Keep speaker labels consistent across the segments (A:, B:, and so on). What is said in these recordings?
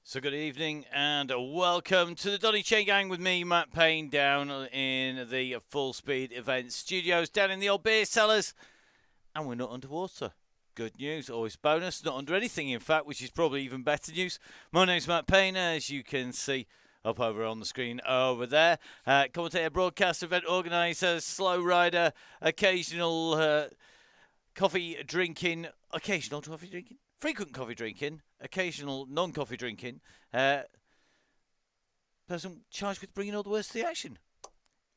A: So good evening and welcome to the Donny Chaingang with me, Matt Payne, down in the Full Speed Event Studios, down in the old beer cellars, and we're not underwater. Good news, always bonus, not under anything in fact, which is probably even better news. My name's Matt Payne, as you can see up over on the screen over there. Commentator, broadcaster, event organiser, slow rider, occasional coffee drinking, frequent coffee drinking, occasional non-coffee drinking, person charged with bringing all the words to the action.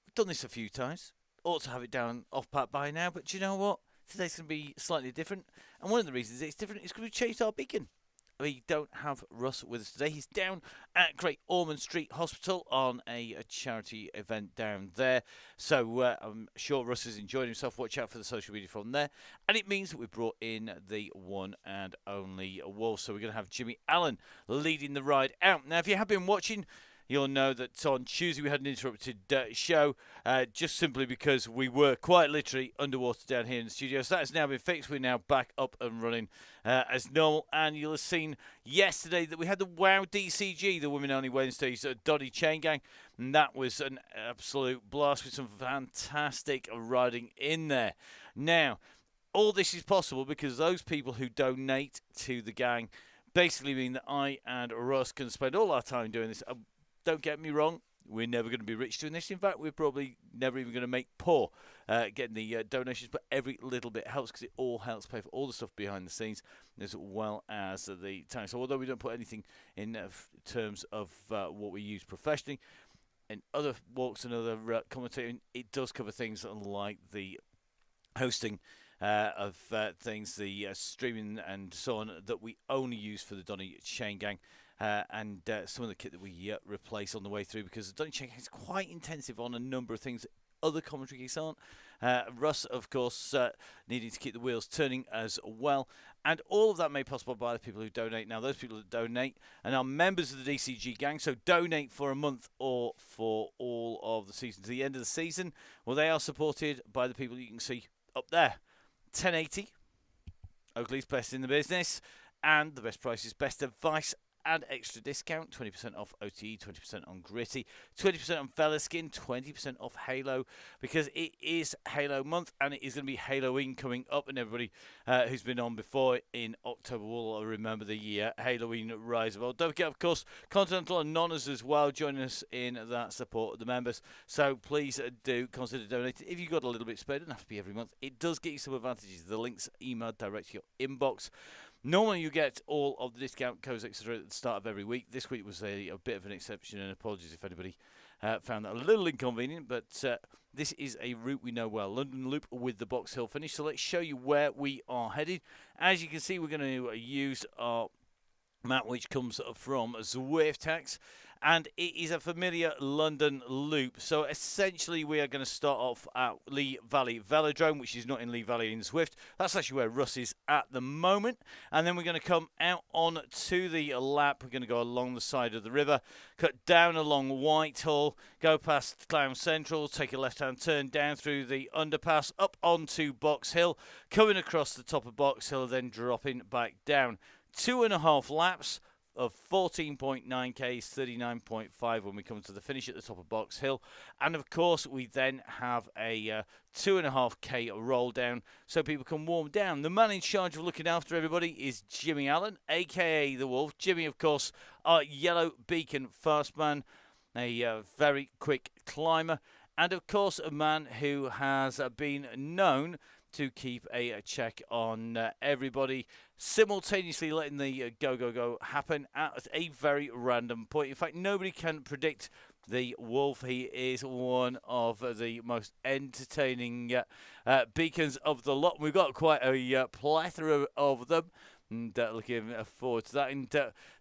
A: We've done this a few times. Ought to have it down off pat by now, but do you know what? Today's going to be slightly different, and one of the reasons it's different is because we changed our beacon. We don't have Russ with us today. He's down at Great Ormond Street Hospital on a charity event down there. So I'm sure Russ has enjoyed himself. Watch out for the social media from there. And it means that we've brought in the one and only Wolf. So we're going to have Jimmy Allen leading the ride out. Now, if you have been watching, you'll know that on Tuesday we had an interrupted show just simply because we were quite literally underwater down here in the studio. So that has now been fixed. We're now back up and running as normal. And you'll have seen yesterday that we had the WOW DCG, the Women Only Wednesdays at Donny Chaingang. And that was an absolute blast with some fantastic riding in there. Now, all this is possible because those people who donate to the gang basically mean that I and Russ can spend all our time doing this. Don't get me wrong, we're never going to be rich doing this. In fact, we're probably never even going to make poor getting the donations, but every little bit helps because it all helps pay for all the stuff behind the scenes as well as the time. So although we don't put anything in terms of what we use professionally, in other walks and other commentating, it does cover things like the hosting of things, the streaming and so on that we only use for the Donny Chaingang. And some of the kit that we replace on the way through because the Donny Chaingang is quite intensive on a number of things that other commentary geeks aren't. Russ, of course, needing to keep the wheels turning as well. And all of that made possible by the people who donate. Now, those people that donate and are members of the DCG gang, so donate for a month or for all of the season to the end of the season, well, they are supported by the people you can see up there. 1080, Oakley's best in the business, and the best prices, best advice, and extra discount, 20% off OTE, 20% on Gritty, 20% on Fella Skin, 20% off Halo, because it is Halo month, and it is going to be Halloween coming up, and everybody who's been on before in October will remember the Halloween Rise of Old. Don't forget, of course, Continental and Nonners as well joining us in that support of the members, so please do consider donating. If you've got a little bit spare, it doesn't have to be every month. It does get you some advantages. The link's emailed direct to your inbox. Normally you get all of the discount codes, etc. at the start of every week. This week was a bit of an exception, and apologies if anybody found that a little inconvenient, but this is a route we know well. London Loop with the Box Hill finish. So let's show you where we are headed. As you can see, we're going to use our map, which comes from Zwiftax, and it is a familiar London loop. So essentially we are going to start off at Lee Valley Velodrome, which is not in Lee Valley in Zwift. That's actually where Russ is at the moment. And then we're going to come out on to the lap. We're going to go along the side of the river, cut down along Whitehall, go past Clown Central, take a left-hand turn down through the underpass, up onto Box Hill, coming across the top of Box Hill, then dropping back down. 2.5 laps of 14.9 Ks, 39.5 when we come to the finish at the top of Box Hill. And of course, we then have a 2.5 K roll down so people can warm down. The man in charge of looking after everybody is Jimmy Allen, aka The Wolf. Jimmy, of course, our Yellow Beacon fast man, a very quick climber, and of course, a man who has been known to keep a check on everybody, simultaneously letting the go happen at a very random point. In fact, nobody can predict the Wolf. He is one of the most entertaining beacons of the lot. We've got quite a plethora of them. And looking forward to that. And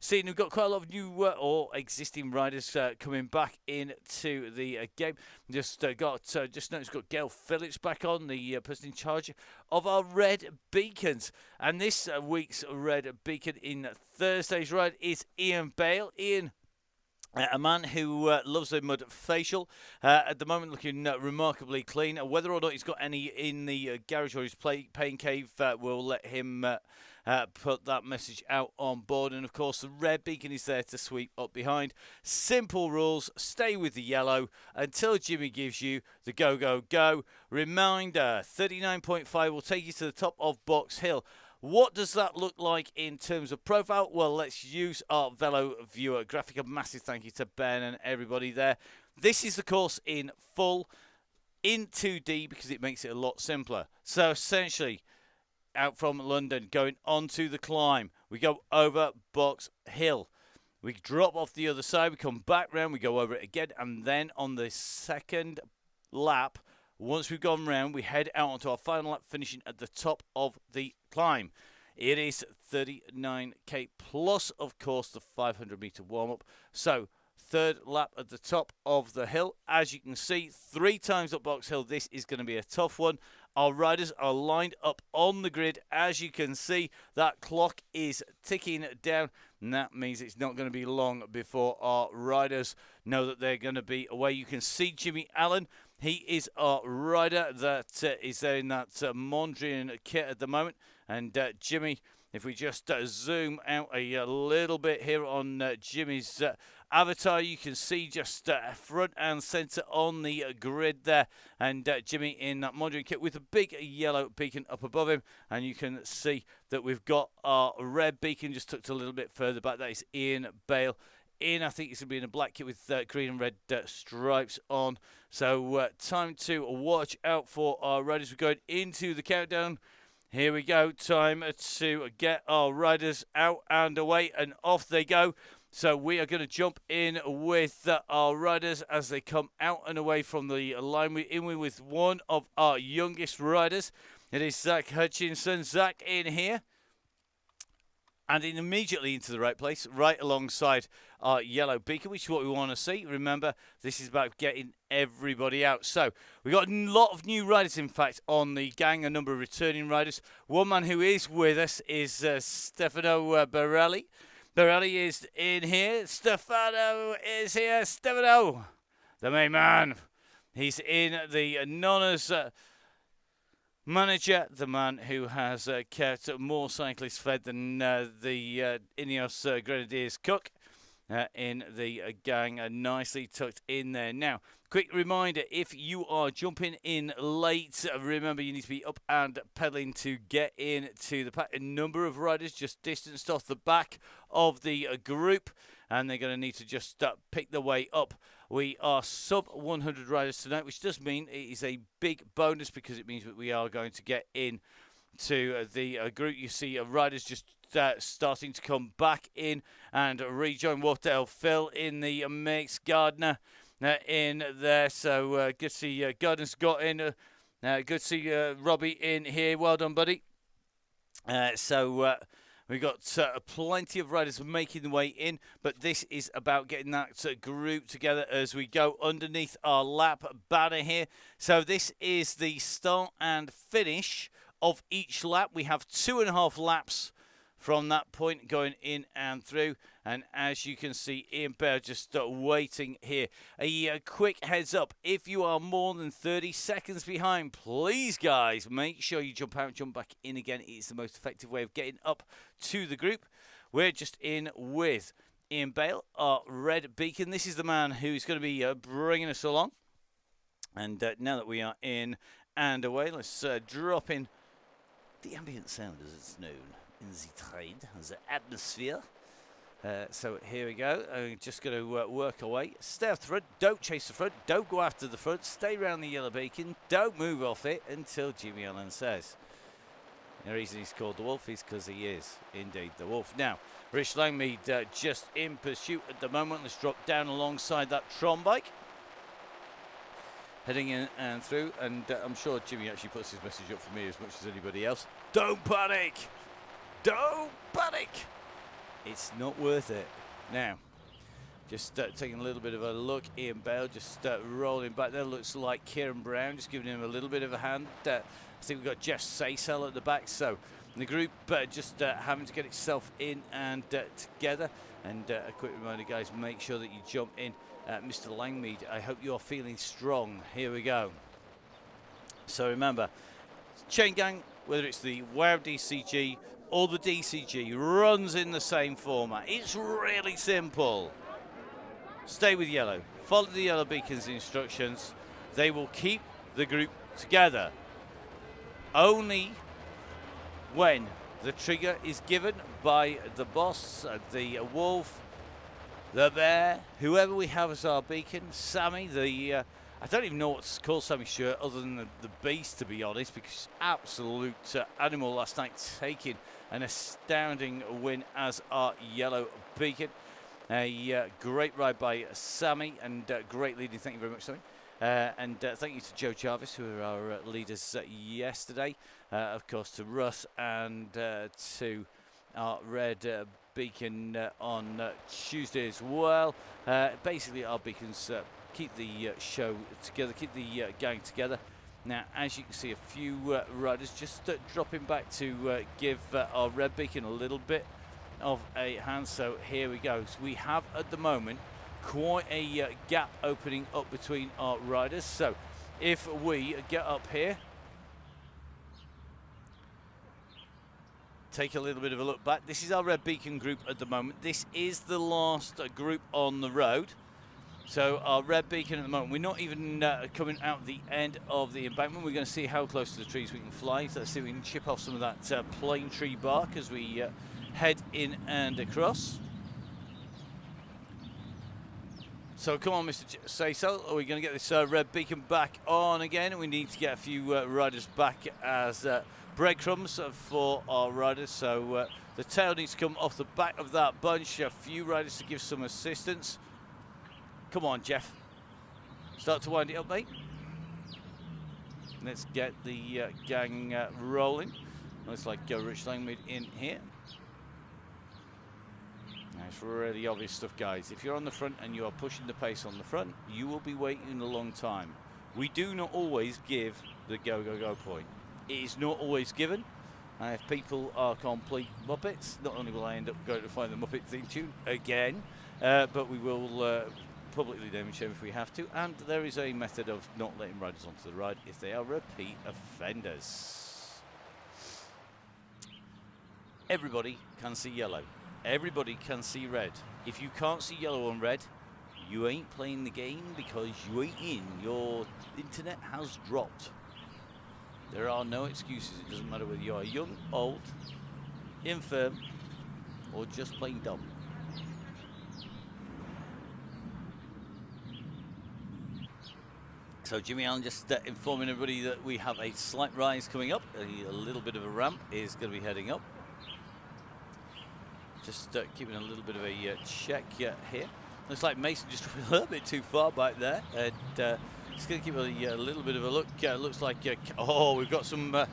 A: seeing we've got quite a lot of new or existing riders coming back into the game. Just noticed we've got Gail Phillips back on, the person in charge of our Red Beacons. And this week's Red Beacon in Thursday's ride is Ian Bale. Ian, A man who loves a mud facial. At the moment, looking remarkably clean. Whether or not he's got any in the garage or his pain cave, we'll let him put that message out on board. And of course, the red beacon is there to sweep up behind. Simple rules. Stay with the yellow until Jimmy gives you the go, go, go. Reminder, 39.5 will take you to the top of Box Hill. What does that look like in terms of profile? Well, let's use our Velo Viewer graphic. A massive thank you to Ben and everybody there. This is the course in full, in 2D, because it makes it a lot simpler. So essentially, out from London, going onto the climb, we go over Box Hill. We drop off the other side, we come back round, we go over it again, and then on the second lap, once we've gone round, we head out onto our final lap, finishing at the top of the climb. It is 39k plus, of course, the 500-meter warm-up. So, third lap at the top of the hill. As you can see, 3 times up Box Hill. This is going to be a tough one. Our riders are lined up on the grid. As you can see, that clock is ticking down, and that means it's not going to be long before our riders know that they're going to be away. You can see Jimmy Allen. He is our rider that is there in that Mondrian kit at the moment. And Jimmy, if we just zoom out a little bit here on Jimmy's avatar, you can see just front and centre on the grid there. And Jimmy in that Mondrian kit with a big yellow beacon up above him. And you can see that we've got our red beacon just tucked a little bit further back. That is Ian Bale. I think it's going to be in a black kit with green and red stripes on. So time to watch out for our riders. We're going into the countdown. Here we go. Time to get our riders out and away, and off they go. So we are going to jump in with our riders as they come out and away from the line. We're in with one of our youngest riders. It is Zach Hutchinson. Zach in here. And immediately into the right place, right alongside our yellow beacon, which is what we want to see. Remember, this is about getting everybody out. So, we've got a lot of new riders, in fact, on the gang, a number of returning riders. One man who is with us is Stefano Borelli. Borelli is in here. Stefano is here. Stefano, the main man. He's in the Nonna's manager, the man who has kept more cyclists fed than the Ineos Grenadiers cook in the gang, nicely tucked in there. Now, quick reminder, if you are jumping in late, remember you need to be up and pedalling to get into the pack. A number of riders just distanced off the back of the group, and they're going to need to just pick their way up. We are sub 100 riders tonight, which does mean it is a big bonus because it means that we are going to get in to the group. You see riders just starting to come back in and rejoin. Wardell Phil in the mix. Gardner in there. So good to see Gardner's got in. Good to see Robbie in here. Well done, buddy. We've got plenty of riders making the way in, but this is about getting that group together as we go underneath our lap banner here. So this is the start and finish of each lap. We have 2.5 laps from that point going in and through. And as you can see, Ian Bear just waiting here. A quick heads up, if you are more than 30 seconds behind, please, guys, make sure you jump out, jump back in again. It's the most effective way of getting up to the group. We're just in with Ian Bale, our red beacon. This is the man who's going to be bringing us along. And now that we are in and away, let's drop in the ambient sound, as it's known in the trade, the atmosphere. So here we go. I'm just going to work away. Stay off the front. Don't chase the front. Don't go after the front. Stay around the yellow beacon. Don't move off it until Jimmy Allen says. The reason he's called the Wolf is because he is indeed the Wolf. Now, Rich Langmead just in pursuit at the moment. Let's drop down alongside that Tron bike. Heading in and through. And I'm sure Jimmy actually puts his message up for me as much as anybody else. Don't panic! Don't panic! It's not worth it. Now, just taking a little bit of a look. Ian Bale just rolling back there. Looks like Kieran Brown just giving him a little bit of a hand. I think we've got Jeff Saysell at the back. So the group just having to get itself in and together. And a quick reminder, guys, make sure that you jump in. Mr. Langmead, I hope you are feeling strong. Here we go. So remember, Chaingang, whether it's the WoW DCG or the DCG, runs in the same format. It's really simple. Stay with yellow. Follow the yellow beacon's instructions. They will keep the group together. Only when the trigger is given by the boss, the wolf, the bear, whoever we have as our beacon, Sammy, I don't even know what's called Sammy's shirt other than the beast, to be honest, because absolute animal last night, taking an astounding win as our yellow beacon. A great ride by Sammy and great leading. Thank you very much, Sammy. And thank you to Joe Jarvis, who were our leaders yesterday. Of course, to Russ and to our red beacon on Tuesday as well. Basically, our beacons keep the show together, keep the gang together. Now, as you can see, a few riders just dropping back to give our red beacon a little bit of a hand. So here we go. So we have at the moment quite a gap opening up between our riders. So if we get up here, take a little bit of a look back. This is our red beacon group at the moment. This is the last group on the road. So our red beacon at the moment, we're not even coming out the end of the embankment. We're going to see how close to the trees we can fly. So let's see if we can chip off some of that plane tree bark as we head in and across. So come on, Mr. Say So. Are we going to get this red beacon back on again? We need to get a few riders back as breadcrumbs for our riders. So the tail needs to come off the back of that bunch. A few riders to give some assistance. Come on, Jeff. Start to wind it up, mate. Let's get the gang rolling. Looks like Rich Langmead in here. It's really obvious stuff, guys. If you're on the front and you are pushing the pace on the front, you will be waiting a long time. We do not always give the go, go, go point. It is not always given. And if people are complete Muppets, not only will I end up going to find the Muppet theme tune again, but we will publicly damage them if we have to. And there is a method of not letting riders onto the ride if they are repeat offenders. Everybody can see yellow. Everybody can see red. If you can't see yellow and red, you ain't playing the game because you ain't in. Your internet has dropped. There are no excuses. It doesn't matter whether you are young, old, infirm, or just plain dumb. So Jimmy Allen just informing everybody that we have a slight rise coming up. A little bit of a ramp is going to be heading up. Just keeping a little bit of a check here. Looks like Mason just went a little bit too far back there. And just going to keep a little bit of a look. Looks like, oh, we've got some, look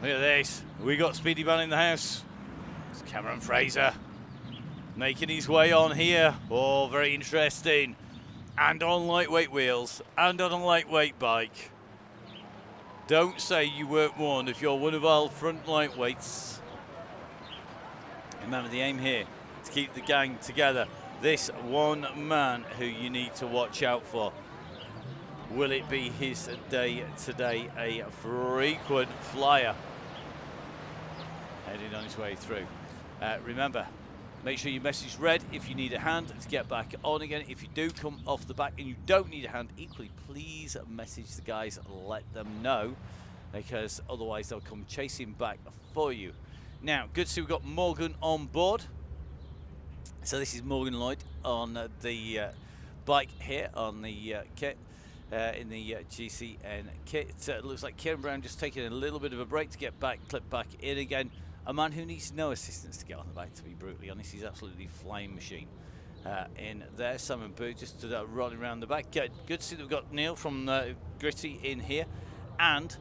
A: at this. We got Speedy Man in the house. It's Cameron Fraser making his way on here. Oh, very interesting. And on lightweight wheels. And on a lightweight bike. Don't say you weren't warned if you're one of our front lightweights. Remember the aim here to keep the gang together. This one man who you need to watch out for. Will it be his day today? A frequent flyer heading on his way through. Remember, make sure you message red if you need a hand to get back on again. If you do come off the back and you don't need a hand, equally, please message the guys, let them know, because otherwise they'll come chasing back for you. Now, good to see we've got Morgan on board. So this is Morgan Lloyd on the bike here on the kit, in the GCN kit. It looks like Kieran Brown just taking a little bit of a break to get back, clip back in again. A man who needs no assistance to get on the bike, to be brutally honest. He's absolutely flying machine in there. Simon Boo just rolling around the back. Good to see that we've got Neil from Gritty in here. And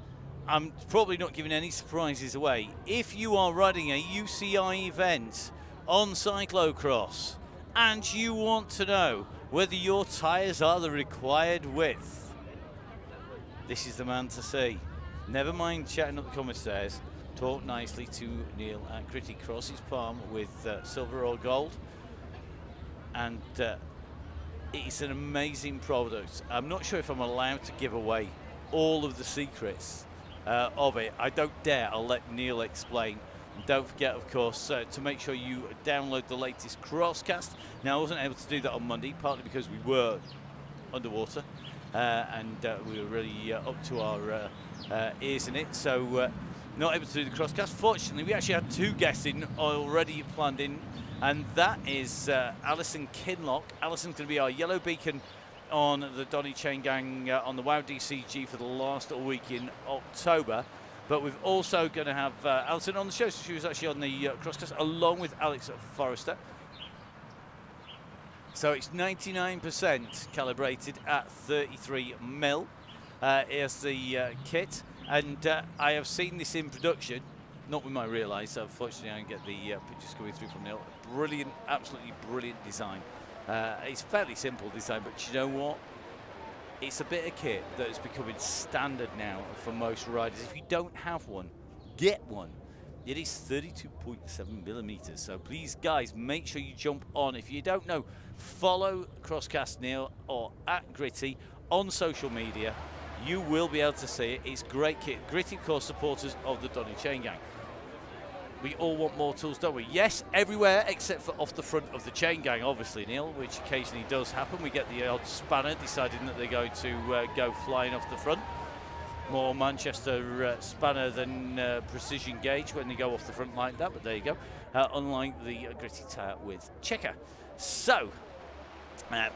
A: I'm probably not giving any surprises away. If you are riding a UCI event on cyclocross and you want to know whether your tyres are the required width, this is the man to see. Never mind chatting up the comment stairs. Talk nicely to Neil at Gritty. Cross his palm with silver or gold. and it's an amazing product. I'm not sure if I'm allowed to give away all of the secrets of it. I don't dare. I'll let Neil explain. And don't forget, of course, to make sure you download the latest Crosscast. Now, I wasn't able to do that on Monday, partly because we were underwater and we were really up to our ears in it. So not able to do the Crosscast. Fortunately, we actually had 2 guests in already planned in, and that is Alison Kinlock. Alison's going to be our yellow beacon on the Donny Chaingang on the WoW DCG for the last week in October. But we've also going to have Alison on the show. So she was actually on the Crosscast along with Alex Forrester. So it's 99% calibrated at 33 mil. Here's the kit. And I have seen this in production, not with my real eyes, so unfortunately I don't get the pictures coming through from Neil. Brilliant, absolutely brilliant design. It's fairly simple design, but you know what? It's a bit of kit that is becoming standard now for most riders. If you don't have one, get one. It is 32.7 millimeters. So please, guys, make sure you jump on. If you don't know, follow Crosscast Neil or @Gritty on social media. You will be able to see it. It's great kit. Gritty, of course, supporters of the Donny Chaingang. We all want more tools, don't we? Yes, everywhere except for off the front of the Chaingang, obviously, Neil, which occasionally does happen. We get the odd spanner deciding that they're going to go flying off the front. More Manchester spanner than precision gauge when they go off the front like that, but there you go. Unlike the Gritty tire with checker. So,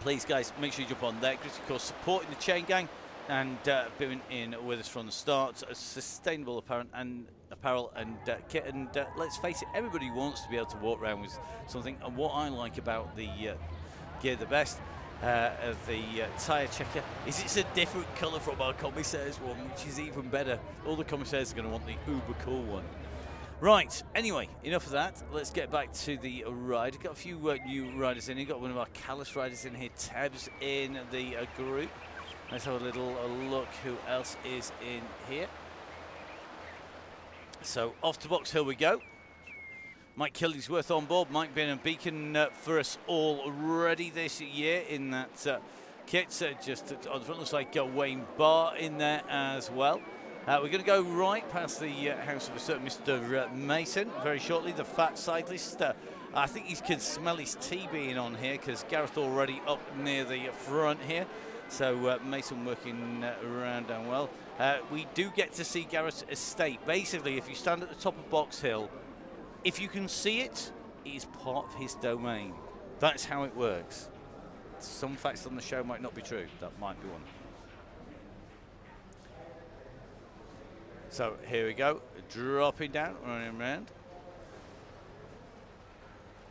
A: please, guys, make sure you jump on there. Gritty, of course, supporting the Chaingang and being in with us from the start. A sustainable apparel and kit. And let's face it, everybody wants to be able to walk around with something. And what I like about the gear the best, the tyre checker, is it's a different colour from our Commissaires one, which is even better. All the Commissaires are going to want the uber cool one. Right, anyway, enough of that. Let's get back to the ride. Got a few new riders in here. Got one of our Callus riders in here, Tabs in the group. Let's have a little look who else is in here. So off to Box Hill we go. Mike Killingsworth on board. Mike being a beacon for us already this year in that kit. Just on the front, looks like Wayne Barr in there as well. We're going to go right past the house of a certain Mr. Mason very shortly, the fat cyclist. I think he can smell his tea being on here because Gareth already up near the front here. So Mason working around down well. We do get to see Gareth's estate. Basically, if you stand at the top of Box Hill, if you can see it, it is part of his domain. That's how it works. Some facts on the show might not be true. That might be one. So here we go, dropping down, running around.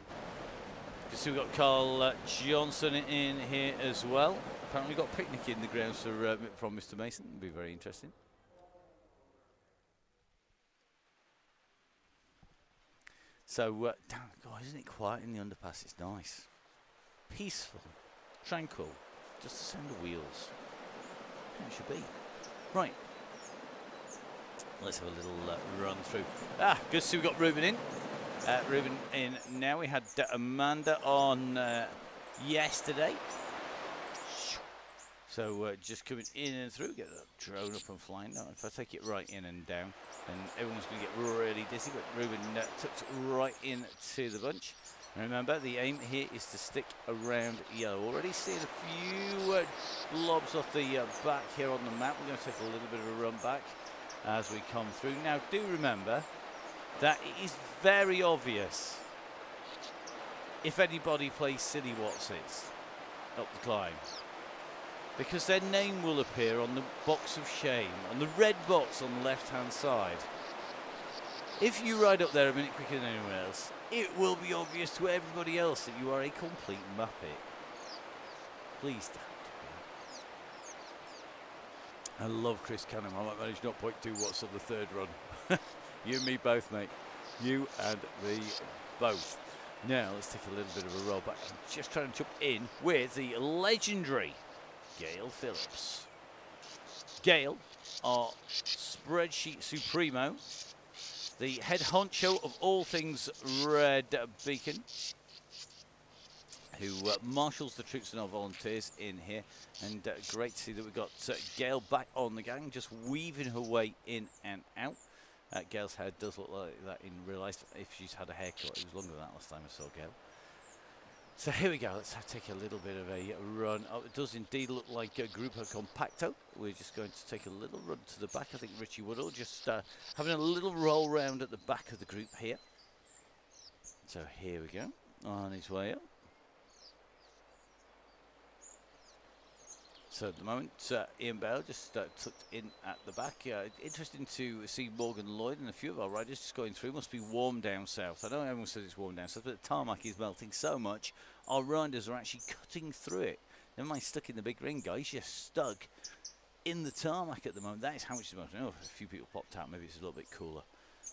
A: You can see we've got Carl Johnson in here as well. Apparently we've got a picnic in the grounds from Mr. Mason. It'll be very interesting. So, God, isn't it quiet in the underpass? It's nice. Peaceful, tranquil, just the sound of wheels. How it should be. Right. Let's have a little run through. Good to see we've got Ruben in. Ruben in now. We had Amanda on yesterday. So just coming in and through, get that drone up and flying. Now, if I take it right in and down, then everyone's going to get really dizzy. But Ruben tucks right into the bunch. And remember, the aim here is to stick around yellow. Already seeing a few blobs off the back here on the map. We're going to take a little bit of a run back as we come through. Now, do remember that it is very obvious if anybody plays Silly Watsits up the climb, because their name will appear on the box of shame, on the red box on the left-hand side. If you ride up there a minute quicker than anyone else, it will be obvious to everybody else that you are a complete muppet. Please don't. I love Chris Canham. I might manage 0.2 watts on the third run. You and me both, mate. You and me both. Now, let's take a little bit of a roll back. I'm just trying to jump in with the legendary Gail Phillips. Gail, our spreadsheet supremo, the head honcho of all things Red Beacon, who marshals the troops and our volunteers in here. And great to see that we've got Gail back on the gang, just weaving her way in and out. Gail's hair does look like that in real life. If she's had a haircut, it was longer than that last time I saw Gail. So here we go, let's take a little bit of a run. Oh, it does indeed look like a Grupo Compacto. We're just going to take a little run to the back. I think Richie Woodall just having a little roll round at the back of the group here. So here we go, on his way up. So at the moment, Ian Bale just tucked in at the back. Interesting to see Morgan Lloyd and a few of our riders just going through. Must be warm down south. I know everyone says it's warm down south, but the tarmac is melting so much, our riders are actually cutting through it. Never mind stuck in the big ring, guys. You're stuck in the tarmac at the moment. That is how much it's melting. Oh, a few people popped out. Maybe it's a little bit cooler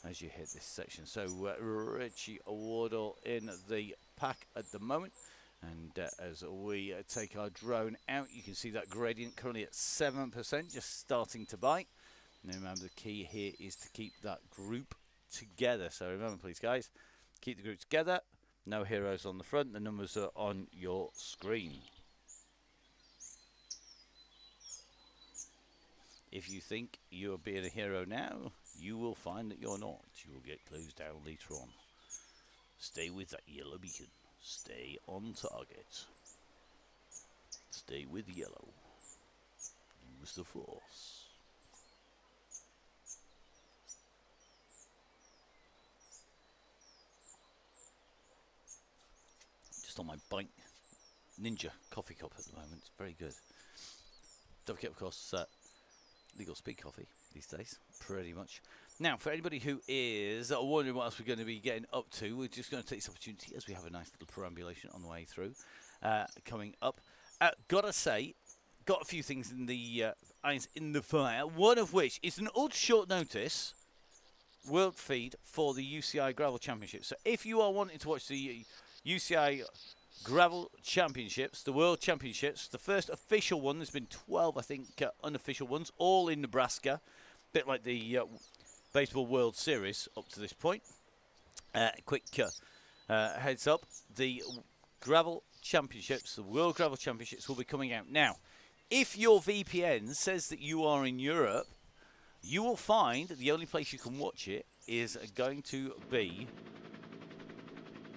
A: as you hit this section. So Richie Wardle in the pack at the moment. And as we take our drone out, you can see that gradient currently at 7%, just starting to bite. And remember, the key here is to keep that group together. So remember, please, guys, keep the group together. No heroes on the front. The numbers are on your screen. If you think you're being a hero now, you will find that you're not. You will get closed down later on. Stay with that yellow beacon. Stay on target. Stay with yellow. Use the force. Just on my bike Ninja coffee cup at the moment. It's very good. Don't forget, of course, legal speed coffee these days, pretty much. Now, for anybody who is wondering what else we're going to be getting up to, we're just going to take this opportunity as we have a nice little perambulation on the way through coming up. Gotta say, got a few things in the irons in the fire, one of which is an ultra short notice world feed for the UCI Gravel Championship. So if you are wanting to watch the UCI Gravel Championships, the World Championships, the first official one, there's been 12, I think, unofficial ones, all in Nebraska, a bit like the Baseball World Series up to this point. Quick heads up, the Gravel Championships, the World Gravel Championships will be coming out. Now, if your VPN says that you are in Europe, you will find that the only place you can watch it is going to be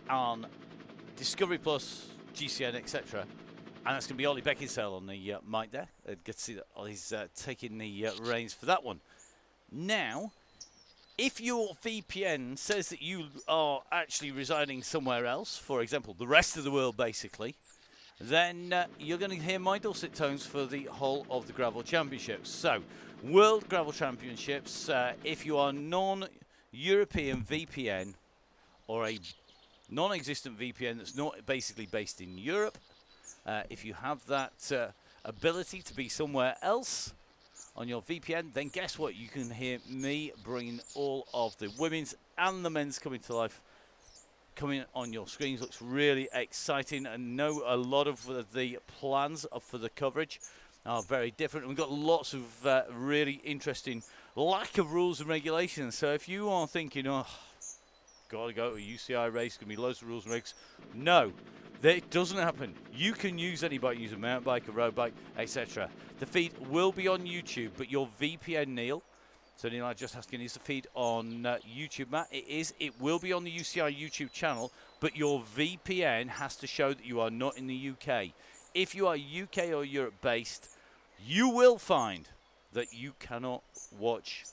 A: on Discovery Plus, GCN, etc. And that's going to be Ollie Beckinsale on the mic there. Good to see that Ollie's taking the reins for that one. Now, if your VPN says that you are actually residing somewhere else, for example, the rest of the world basically, then you're going to hear my dulcet tones for the whole of the Gravel Championships. So, World Gravel Championships, if you are non-European VPN or a non-existent VPN that's not basically based in Europe, if you have that ability to be somewhere else on your VPN, then guess what? You can hear me bringing all of the women's and the men's coming to life, coming on your screens. Looks really exciting, and know a lot of the plans for the coverage are very different. We've got lots of really interesting lack of rules and regulations. So if you are thinking, oh, got to go to a UCI race, going to be loads of rules and regs, no. It doesn't happen. You can use any bike, use a mountain bike, a road bike, etc. The feed will be on YouTube, but your VPN, Neil. So Neil, I'm just asking, is the feed on YouTube, Matt? It is. It will be on the UCI YouTube channel, but your VPN has to show that you are not in the UK. If you are UK or Europe based, you will find that you cannot watch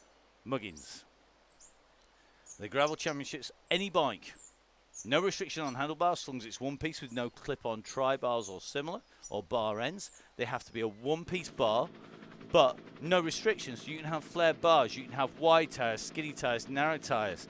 A: Muggins. The Gravel Championships, any bike. No restriction on handlebars, as long as it's one piece with no clip-on tri-bars or similar, or bar ends. They have to be a one-piece bar, but no restrictions. You can have flared bars, you can have wide tyres, skinny tyres, narrow tyres.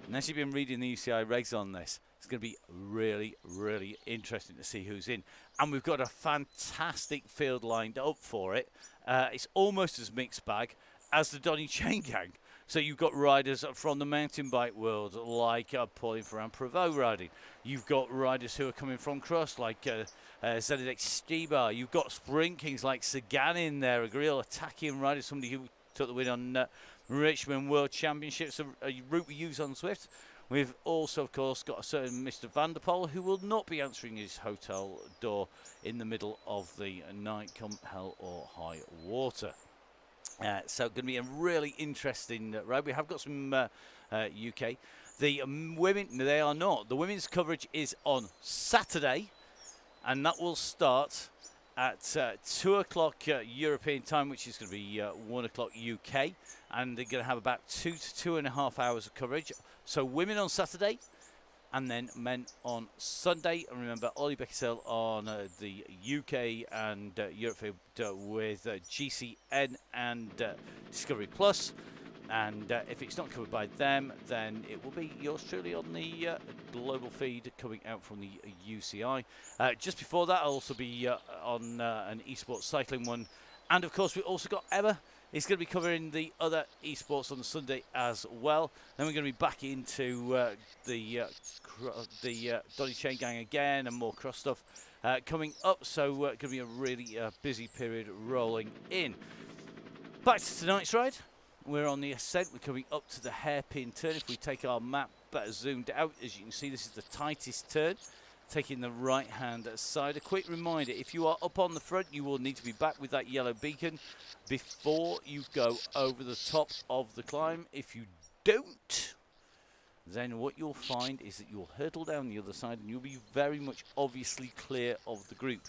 A: Unless you've been reading the UCI regs on this, it's going to be really, really interesting to see who's in. And we've got a fantastic field lined up for it. It's almost as mixed bag as the Donny Chaingang. So you've got riders from the mountain bike world, like Pauline Ferrand-Prévot riding. You've got riders who are coming from cross, like Zedek Stibar. You've got sprint kings like Sagan in there, a real attacking rider, somebody who took the win on Richmond World Championships, a route we use on Swift. We've also, of course, got a certain Mr. Vanderpoel who will not be answering his hotel door in the middle of the night, come hell or high water. So going to be a really interesting round. We have got some UK. The women, they are not. The women's coverage is on Saturday, and that will start at 2 o'clock European time, which is going to be 1 o'clock UK, and they're going to have about 2 to 2.5 hours of coverage. So women on Saturday, and then men on Sunday. And remember, Ollie Beckinsale on the UK and Europe field with GCN and Discovery Plus. And if it's not covered by them, then it will be yours truly on the global feed coming out from the UCI. Just before that, I'll also be on an esports cycling one. And of course, we also got Emma. He's going to be covering the other esports on the Sunday as well. Then we're going to be back into the Donny Chaingang again and more cross stuff coming up. So going to be a really busy period rolling in. Back to tonight's ride. We're on the Ascent. We're coming up to the hairpin turn. If we take our map better zoomed out, as you can see, this is the tightest turn. Taking the right-hand side. A quick reminder, if you are up on the front, you will need to be back with that yellow beacon before you go over the top of the climb. If you don't, then what you'll find is that you'll hurtle down the other side and you'll be very much obviously clear of the group.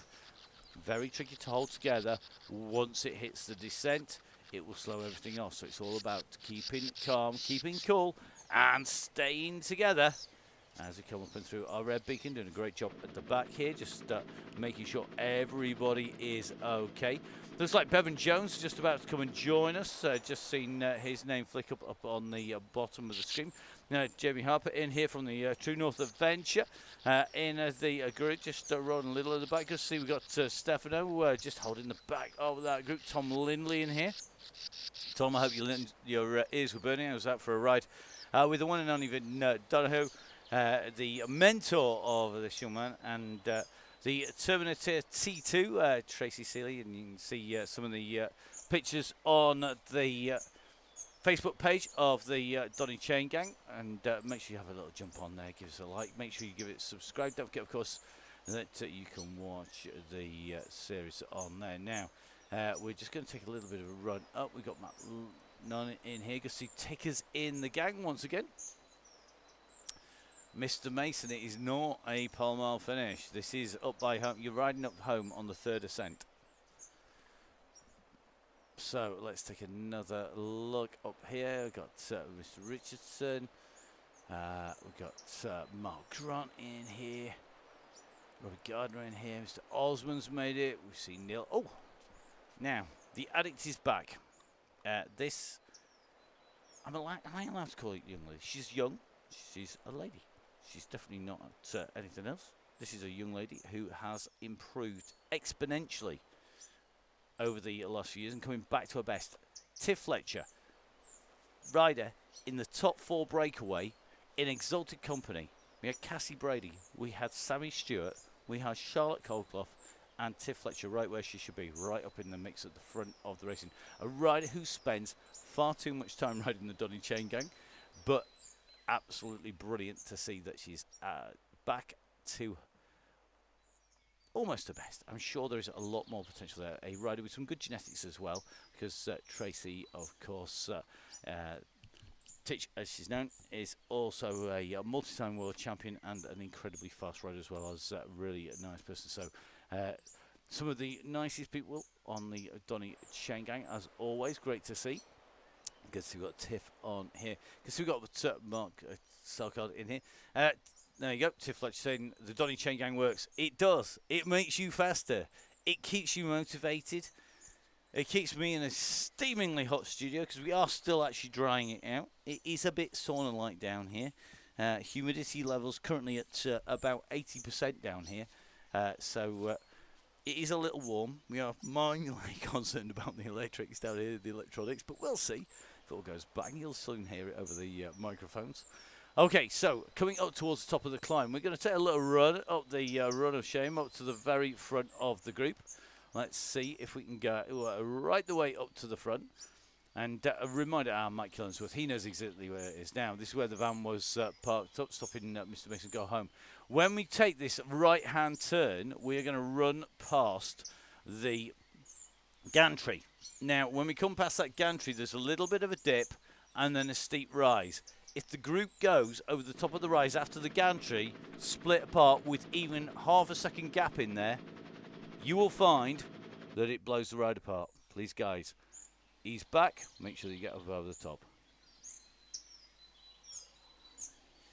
A: Very tricky to hold together. Once it hits the descent, it will slow everything off. So it's all about keeping calm, keeping cool, and staying together as we come up and through our red beacon. Doing a great job at the back here, just making sure everybody is okay. Looks like Bevan Jones is just about to come and join us. Just seen his name flick up on the bottom of the screen. Jamie Harper in here from the True North Adventure in the group, just rolling a little at the back. Just see we've got Stefano just holding the back of that group. Tom Lindley in here. Tom, I hope your ears were burning. I was out for a ride with the one and only Donny, the mentor of this young man, and the Terminator T2, Tracy Seeley, and you can see some of the pictures on the Facebook page of the Donny Chaingang, and make sure you have a little jump on there, give us a like, make sure you give it subscribe. Don't forget, of course, that you can watch the series on there. Now, we're just going to take a little bit of a run up. We've got Matt Nunn in here. Go see Tickers in the gang once again. Mr. Mason, it is not a pole mile finish. This is up by home. You're riding up home on the third ascent. So let's take another look up here. We've got Mr. Richardson. We've got Mark Grant in here. Robert Gardner in here. Mr. Osmond's made it. We've seen Neil. Oh, now the addict is back. This, am I allowed to call it young lady? She's young. She's a lady. She's definitely not anything else. This is a young lady who has improved exponentially over the last few years and coming back to her best. Tiff Fletcher, rider in the top 4 breakaway in exalted company. We had Cassie Brady, we had Sammy Stewart, we had Charlotte Coldclough, and Tiff Fletcher right where she should be, right up in the mix at the front of the racing. A rider who spends far too much time riding the Donny Chaingang, but absolutely brilliant to see that she's back to almost her best. I'm sure there is a lot more potential there. A rider with some good genetics as well, because Tracy, of course, Titch, as she's known, is also a multi-time world champion and an incredibly fast rider as well as really a nice person. So some of the nicest people on the Donny Chaingang, as always, great to see. Good to see we've got Tiff on here. Good to see we've got Mark Salcard in here. There you go, Tiff Fletcher saying the Donny Chaingang works. It does. It makes you faster. It keeps you motivated. It keeps me in a steamingly hot studio because we are still actually drying it out. It is a bit sauna-like down here. Humidity levels currently at about 80% down here. So it is a little warm. We are minimally concerned about the electrics down here, the electronics, but we'll see. If it all goes bang, you'll soon hear it over the microphones. Okay, so coming up towards the top of the climb, we're going to take a little run up the Run of Shame up to the very front of the group. Let's see if we can go right the way up to the front. And a reminder, Mike Killingsworth, he knows exactly where it is now. This is where the van was parked up, stopping Mr. Mason go home. When we take this right-hand turn, we're going to run past the gantry. Now, when we come past that gantry, there's a little bit of a dip and then a steep rise. If the group goes over the top of the rise after the gantry, split apart with even half a second gap in there, you will find that it blows the ride apart. Please, guys, ease back. Make sure you get up over the top.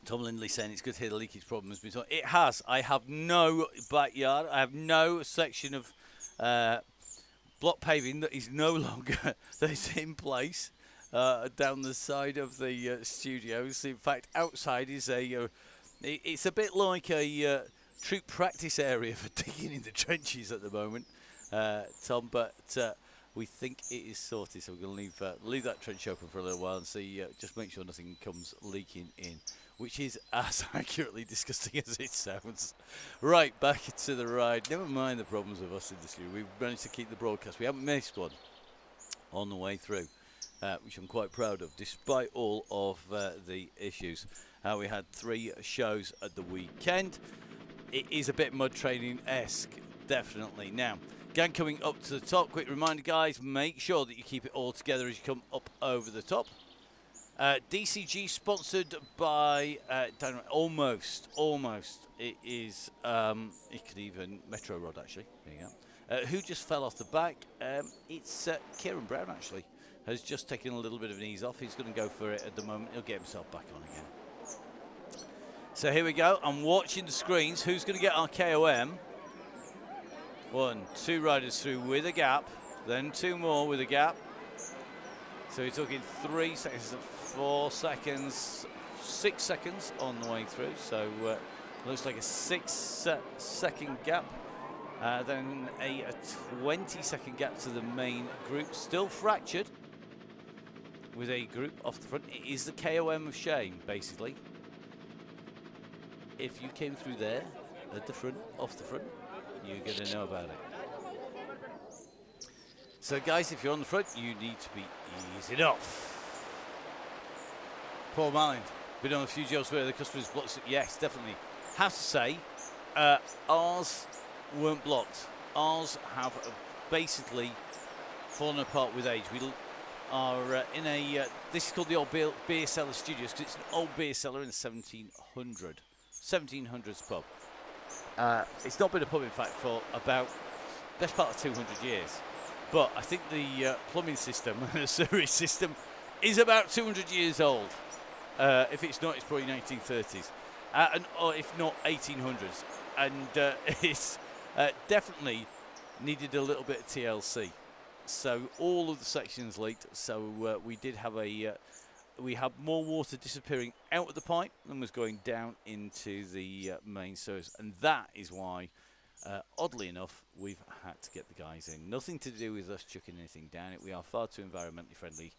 A: Tom Lindley saying it's good to hear the leakage problem has been solved. It has. I have no backyard. I have no section of block paving that is no longer that is in place down the side of the studios. In fact, outside is it's a bit like a troop practice area for digging in the trenches at the moment, Tom. But we think it is sorted, so we're going to leave that trench open for a little while and see. Just make sure nothing comes leaking in, which is as accurately disgusting as it sounds. Right, back to the ride. Never mind the problems with us in the studio. We've managed to keep the broadcast. We haven't missed one on the way through, which I'm quite proud of, despite all of the issues. We had 3 shows at the weekend. It is a bit mud training-esque, definitely. Now, gang coming up to the top. Quick reminder, guys, make sure that you keep it all together as you come up over the top. DCG sponsored by almost. It is it could even Metro Rod actually. There you go. Who just fell off the back? It's Kieran Brown actually has just taken a little bit of an ease off. He's going to go for it at the moment. He'll get himself back on again. So here we go. I'm watching the screens. Who's going to get our KOM? 1, 2 riders through with a gap, then 2 more with a gap. So we're talking 3 seconds, 4 seconds, 6 seconds on the way through. So looks like a 6-second gap. Then a 20-second gap to the main group. Still fractured with a group off the front. It is the KOM of shame, basically. If you came through there, at the front, off the front, you're going to know about it. So, guys, if you're on the front, you need to be easing off. Paul Malin, been on a few jobs where the customers blocked it. Yes, definitely. Have to say, ours weren't blocked. Ours have basically fallen apart with age. We are in a, this is called the old beer cellar studios, because it's an old beer cellar in the 1700s pub. It's not been a pub, in fact, for about best part of 200 years. But I think the plumbing system, the sewerage system, is about 200 years old. If it's not, it's probably 1930s. Or if not, 1800s. And it's definitely needed a little bit of TLC. So all of the sections leaked. So we did have we had more water disappearing out of the pipe than was going down into the main sewers. And that is why, oddly enough, we've had to get the guys in. Nothing to do with us chucking anything down it. We are far too environmentally friendly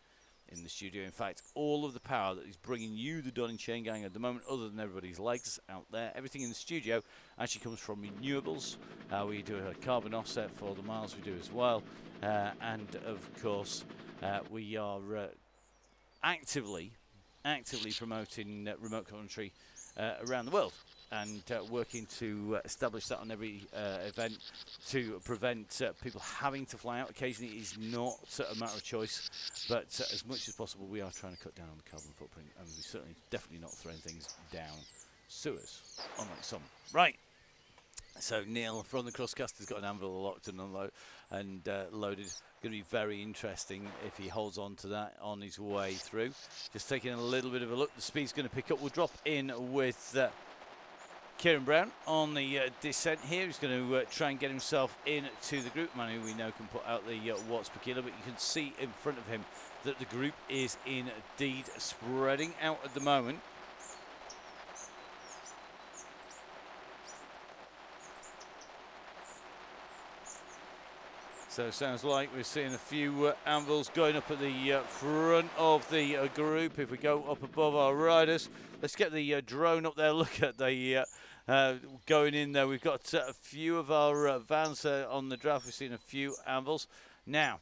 A: in the studio. In fact, all of the power that is bringing you the Donny Chaingang at the moment, other than everybody's legs out there, everything in the studio actually comes from renewables. We do a carbon offset for the miles we do as well. And, of course, we are actively promoting remote commentary around the world, and working to establish that on every event to prevent people having to fly out. Occasionally it is not a matter of choice, but as much as possible we are trying to cut down on the carbon footprint, and we're certainly definitely not throwing things down sewers, unlike some. Right. So Neil from the Crosscast has got an anvil locked and unloaded and loaded. Going to be very interesting if he holds on to that on his way through. Just taking a little bit of a look. The speed's going to pick up. We'll drop in with Kieran Brown on the descent here. He's going to try and get himself into the group. Man who we know can put out the watts per kilo, but you can see in front of him that the group is indeed spreading out at the moment. So it sounds like we're seeing a few anvils going up at the front of the group. If we go up above our riders, let's get the drone up there. Look at the going in there. We've got a few of our vans on the draft. We've seen a few anvils. Now,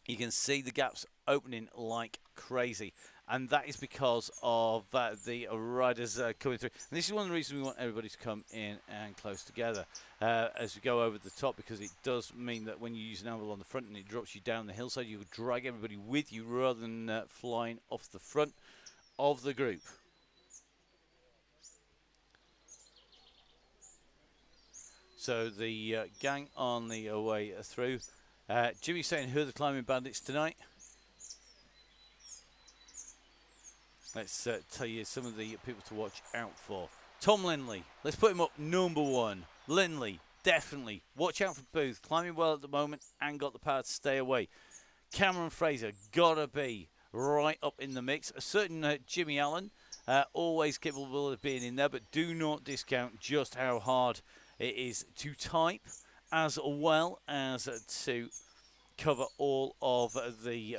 A: You can see the gaps opening like crazy. And that is because of the riders coming through. And this is one of the reasons we want everybody to come in and close together as we go over the top, because it does mean that when you use an anvil on the front and it drops you down the hillside, you drag everybody with you rather than flying off the front of the group. So the gang on the way through. Jimmy's saying, who are the climbing bandits tonight? Let's tell you some of the people to watch out for. Tom Lindley, let's put him up #1. Lindley, definitely. Watch out for Booth, climbing well at the moment and got the power to stay away. Cameron Fraser, gotta be right up in the mix. A certain Jimmy Allen, always capable of being in there, but do not discount just how hard it is to type as well as to cover all of the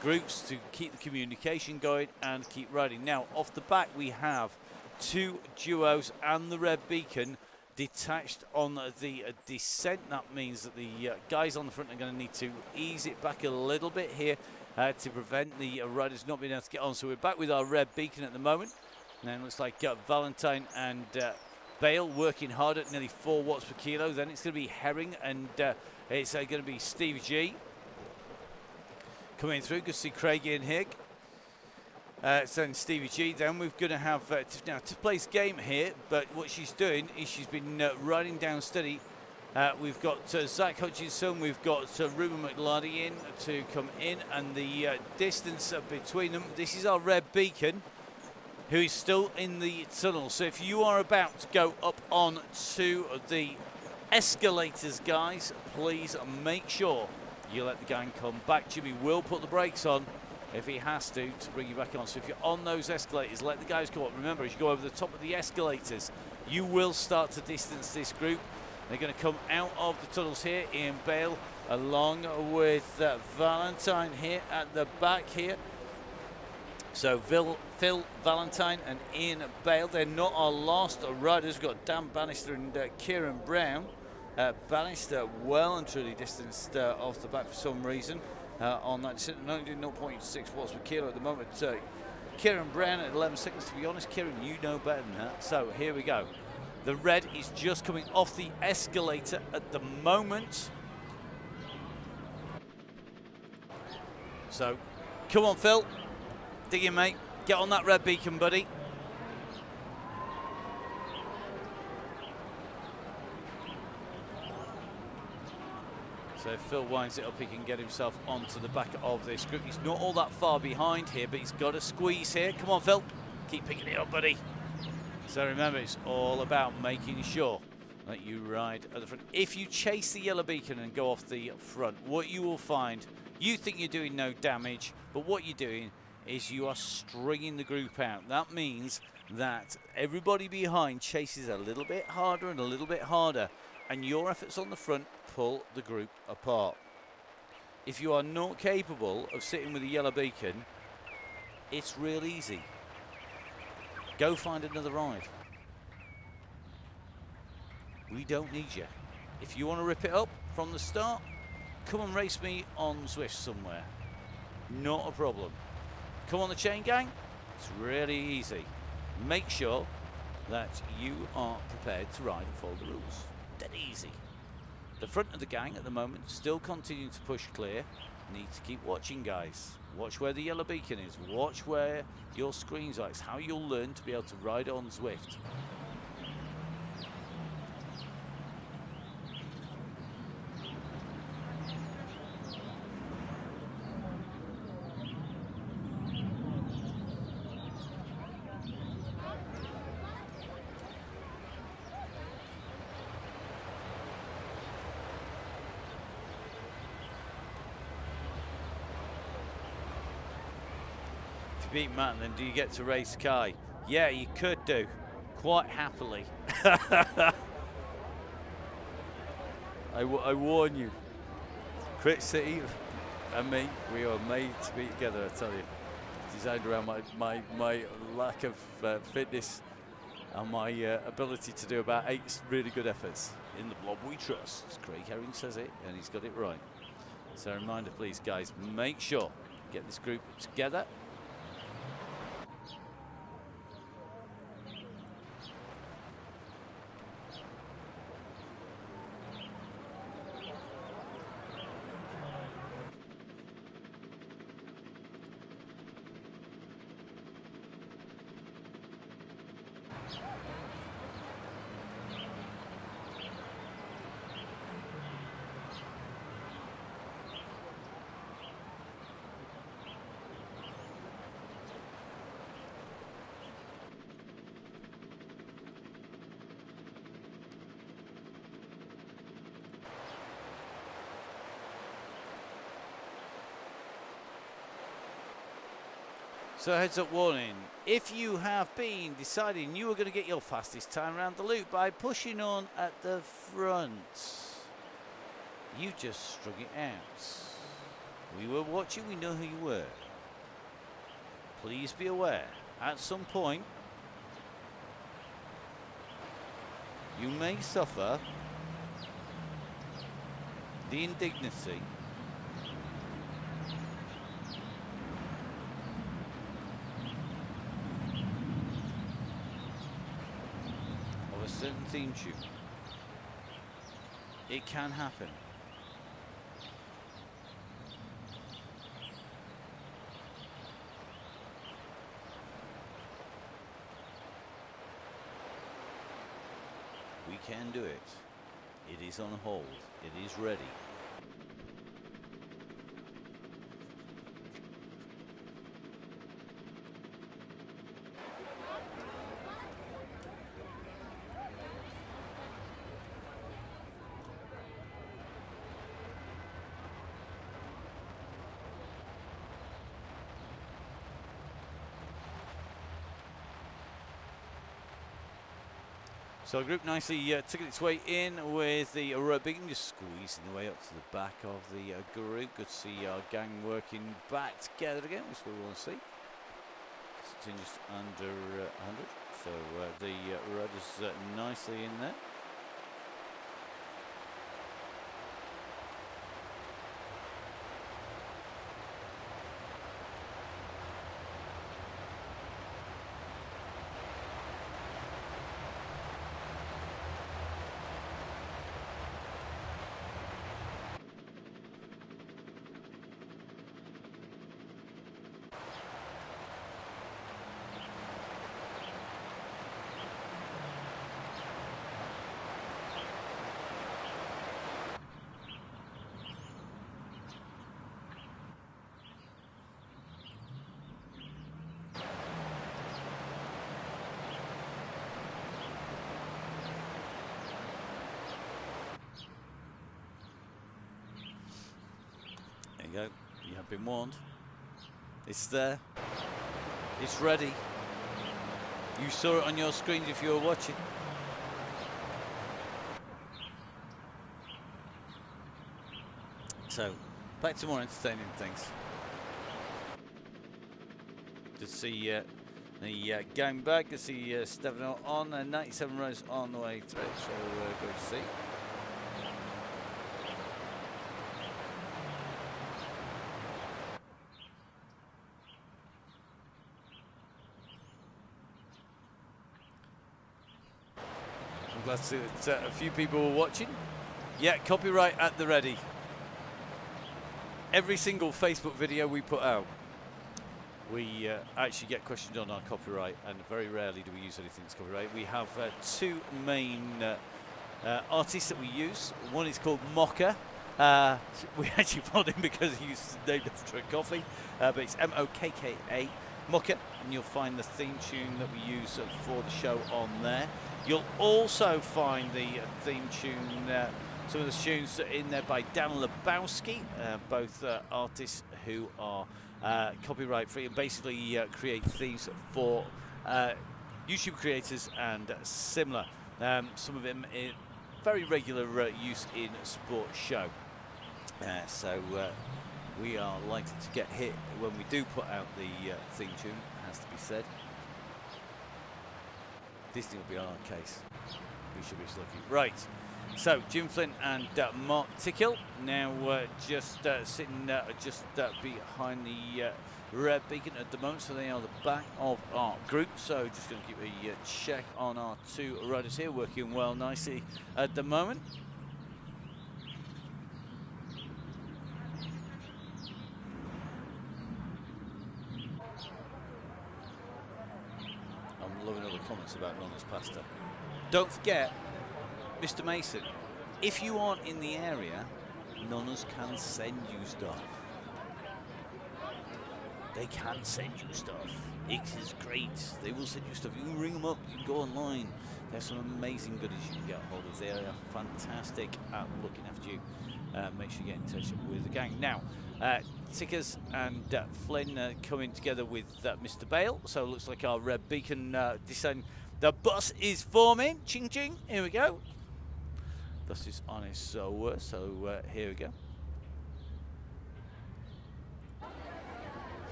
A: groups to keep the communication going and keep riding. Now, off the back, we have 2 duos and the red beacon detached on the descent. That means that the guys on the front are going to need to ease it back a little bit here to prevent the riders not being able to get on. So we're back with our red beacon at the moment. And then it looks like Valentine and Bale working hard at nearly 4 watts per kilo. Then it's going to be Herring and it's going to be Steve G coming through. Good to see Craig in here. So Stevie G. Then we're going to have now to place game here, but what she's doing is she's been riding down steady. We've got Zach Hutchinson, we've got Ruben McLardy in to come in, and the distance between them. This is our red beacon, who is still in the tunnel. So if you are about to go up on to the escalators, guys, please make sure you let the gang come back. Jimmy will put the brakes on if he has to bring you back on. So if you're on those escalators, let the guys come up. Remember, as you go over the top of the escalators, you will start to distance this group. They're going to come out of the tunnels here. Ian Bale along with Valentine here at the back here. So Phil Valentine and Ian Bale, they're not our last riders. We've got Dan Bannister and Kieran Brown. Bannister well and truly distanced off the back for some reason on that. Only doing 0.6 watts per kilo at the moment. Kieran Brown at 11 seconds. To be honest, Kieran, you know better than that. So here we go. The red is just coming off the escalator at the moment. So come on, Phil. Dig in, mate. Get on that red beacon, buddy. So if Phil winds it up, he can get himself onto the back of this group. He's not all that far behind here, but he's got a squeeze here. Come on, Phil. Keep picking it up, buddy. So remember, it's all about making sure that you ride at the front. If you chase the yellow beacon and go off the front, what you will find, you think you're doing no damage, but what you're doing is you are stringing the group out. That means that everybody behind chases a little bit harder and a little bit harder, and your efforts on the front pull the group apart. If you are not capable of sitting with a yellow beacon, it's real easy. Go find another ride. We don't need you. If you want to rip it up from the start, come and race me on Zwift somewhere. Not a problem. Come on the Chaingang. It's really easy. Make sure that you are prepared to ride and follow the rules. Dead easy. The front of the gang at the moment still continuing to push clear. Need to keep watching, guys. Watch where the yellow beacon is. Watch where your screens are. It's how you'll learn to be able to ride on Zwift. Beat Matt, then do you get to race Kai? Yeah, you could do, quite happily. I warn you, Crit City and me, we are made to be together, I tell you. Designed around my lack of fitness and my ability to do about 8 really good efforts. In the blob we trust. Craig Herring says it, and he's got it right. So a reminder, please, guys, make sure get this group together. So heads up warning, if you have been deciding you were going to get your fastest time around the loop by pushing on at the front, you just strung it out. We were watching, we know who you were. Please be aware, at some point, you may suffer the indignity of a certain theme tune. It can happen. We can do it. It is on hold. It is ready. So the group nicely took its way in with the Biggin just squeezing the way up to the back of the group. Good to see our gang working back together again, which we want to see. Sitting just under 100. So the Red is nicely in there. There you go. You have been warned. It's there. It's ready. You saw it on your screens if you were watching. So, back to more entertaining things. To see the gang back, to see Stefano on, 97 rows on the way through, so good to see. I'm glad to see that a few people were watching. Yeah, copyright at the ready. Every single Facebook video we put out, we actually get questioned on our copyright, and very rarely do we use anything that's copyright. We have two main artists that we use. One is called Mocha. We actually followed him because he's named after a coffee, but it's M-O-K-K-A, Mocha, and you'll find the theme tune that we use for the show on there. You'll also find the theme tune, some of the tunes in there by Dan Lebowski, both artists who are copyright free and basically create themes for YouTube creators and similar. Some of them in very regular use in sports show. So we are likely to get hit when we do put out the theme tune, has to be said. Disney will be on our case. We should be lucky. Right. So Jim Flynn and Mark Tickhill now just sitting just behind the red beacon at the moment, so they are the back of our group. So just going to keep a check on our two riders here, working well nicely at the moment. I'm loving all the comments about Nonna's pasta. Don't forget, Mr. Mason, if you aren't in the area, Nonna's can send you stuff. They can send you stuff. It is great. They will send you stuff. You can ring them up. You can go online. There's some amazing goodies you can get a hold of. They are fantastic at looking after you. Make sure you get in touch with the gang. Now, Tickers and Flynn coming together with Mr. Bale. So it looks like our red beacon descend. The bus is forming. Ching ching. Here we go. Bus is on its so here we go.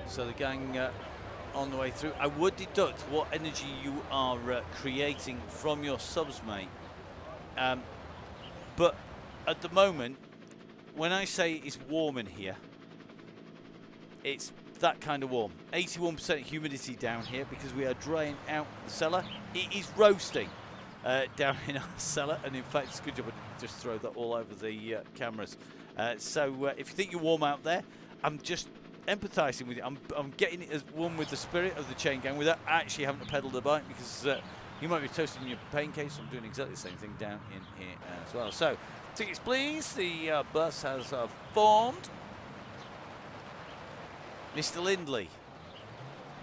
A: So the gang on the way through. I would deduct what energy you are creating from your subs, mate. But at the moment, when I say it's warm in here, it's that kind of warm. 81% humidity down here because we are drying out the cellar. It is roasting down in our cellar, and in fact, it's a good job I didn't just throw that all over the cameras. So if you think you're warm out there, I'm just empathising with you. I'm getting it as one with the spirit of the Chaingang without actually having to pedal the bike, because you might be toasting your pain case. I'm doing exactly the same thing down in here as well. So tickets please. The bus has formed. Mr. Lindley,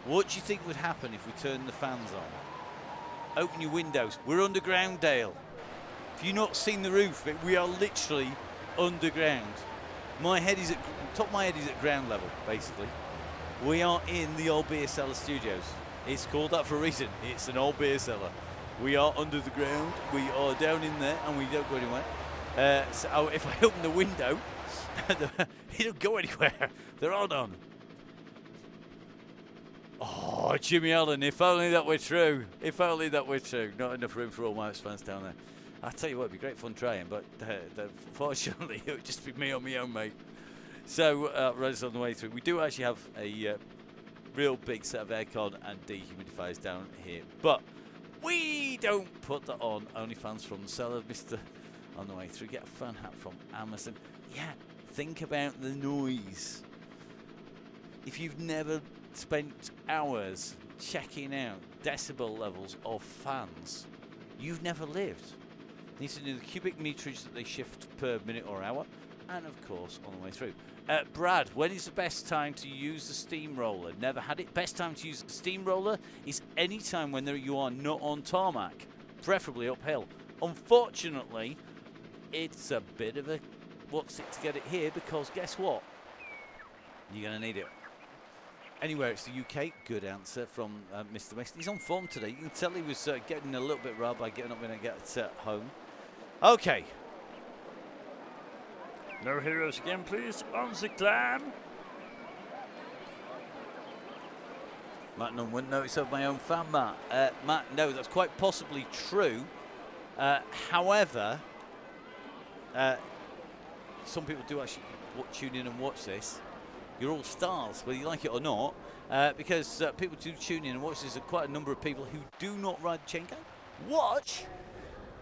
A: what do you think would happen if we turned the fans on? Open your windows. We're underground, Dale. If you've not seen the roof, we are literally underground. My head is top of my head is at ground level, basically. We are in the old beer cellar studios. It's called that for a reason. It's an old beer cellar. We are under the ground. We are down in there, and we don't go anywhere. So if I open the window, it don't go anywhere. They're all on. Oh, Jimmy Allen, if only that were true. If only that were true. Not enough room for all my fans down there. I tell you what, it'd be great fun trying, but fortunately, it would just be me on my own, mate. So, riders on the way through. We do actually have a real big set of aircon and dehumidifiers down here, but we don't put that on. Only fans from the cellar, Mr. On the way through. Get a fun hat from Amazon. Yeah, think about the noise. If you've never spent hours checking out decibel levels of fans, you've never lived. Need to do the cubic meterage that they shift per minute or hour, and of course on the way through. Brad, when is the best time to use the steamroller? Never had it. Best time to use the steamroller is any time when you are not on tarmac, preferably uphill. Unfortunately, it's a bit of a what's it to get it here, because guess what? You're going to need it. Anywhere it's the UK, good answer from Mr. Mason. He's on form today. You can tell he was getting a little bit riled by getting up when I get home. Okay.
B: No heroes again, please. On the climb.
A: Matt Nunn wouldn't notice of my own fan, Matt. Matt, no, that's quite possibly true. However, some people do actually tune in and watch this. You're all stars, whether you like it or not, because people do tune in and watch this. There's quite a number of people who do not ride Chaingang watch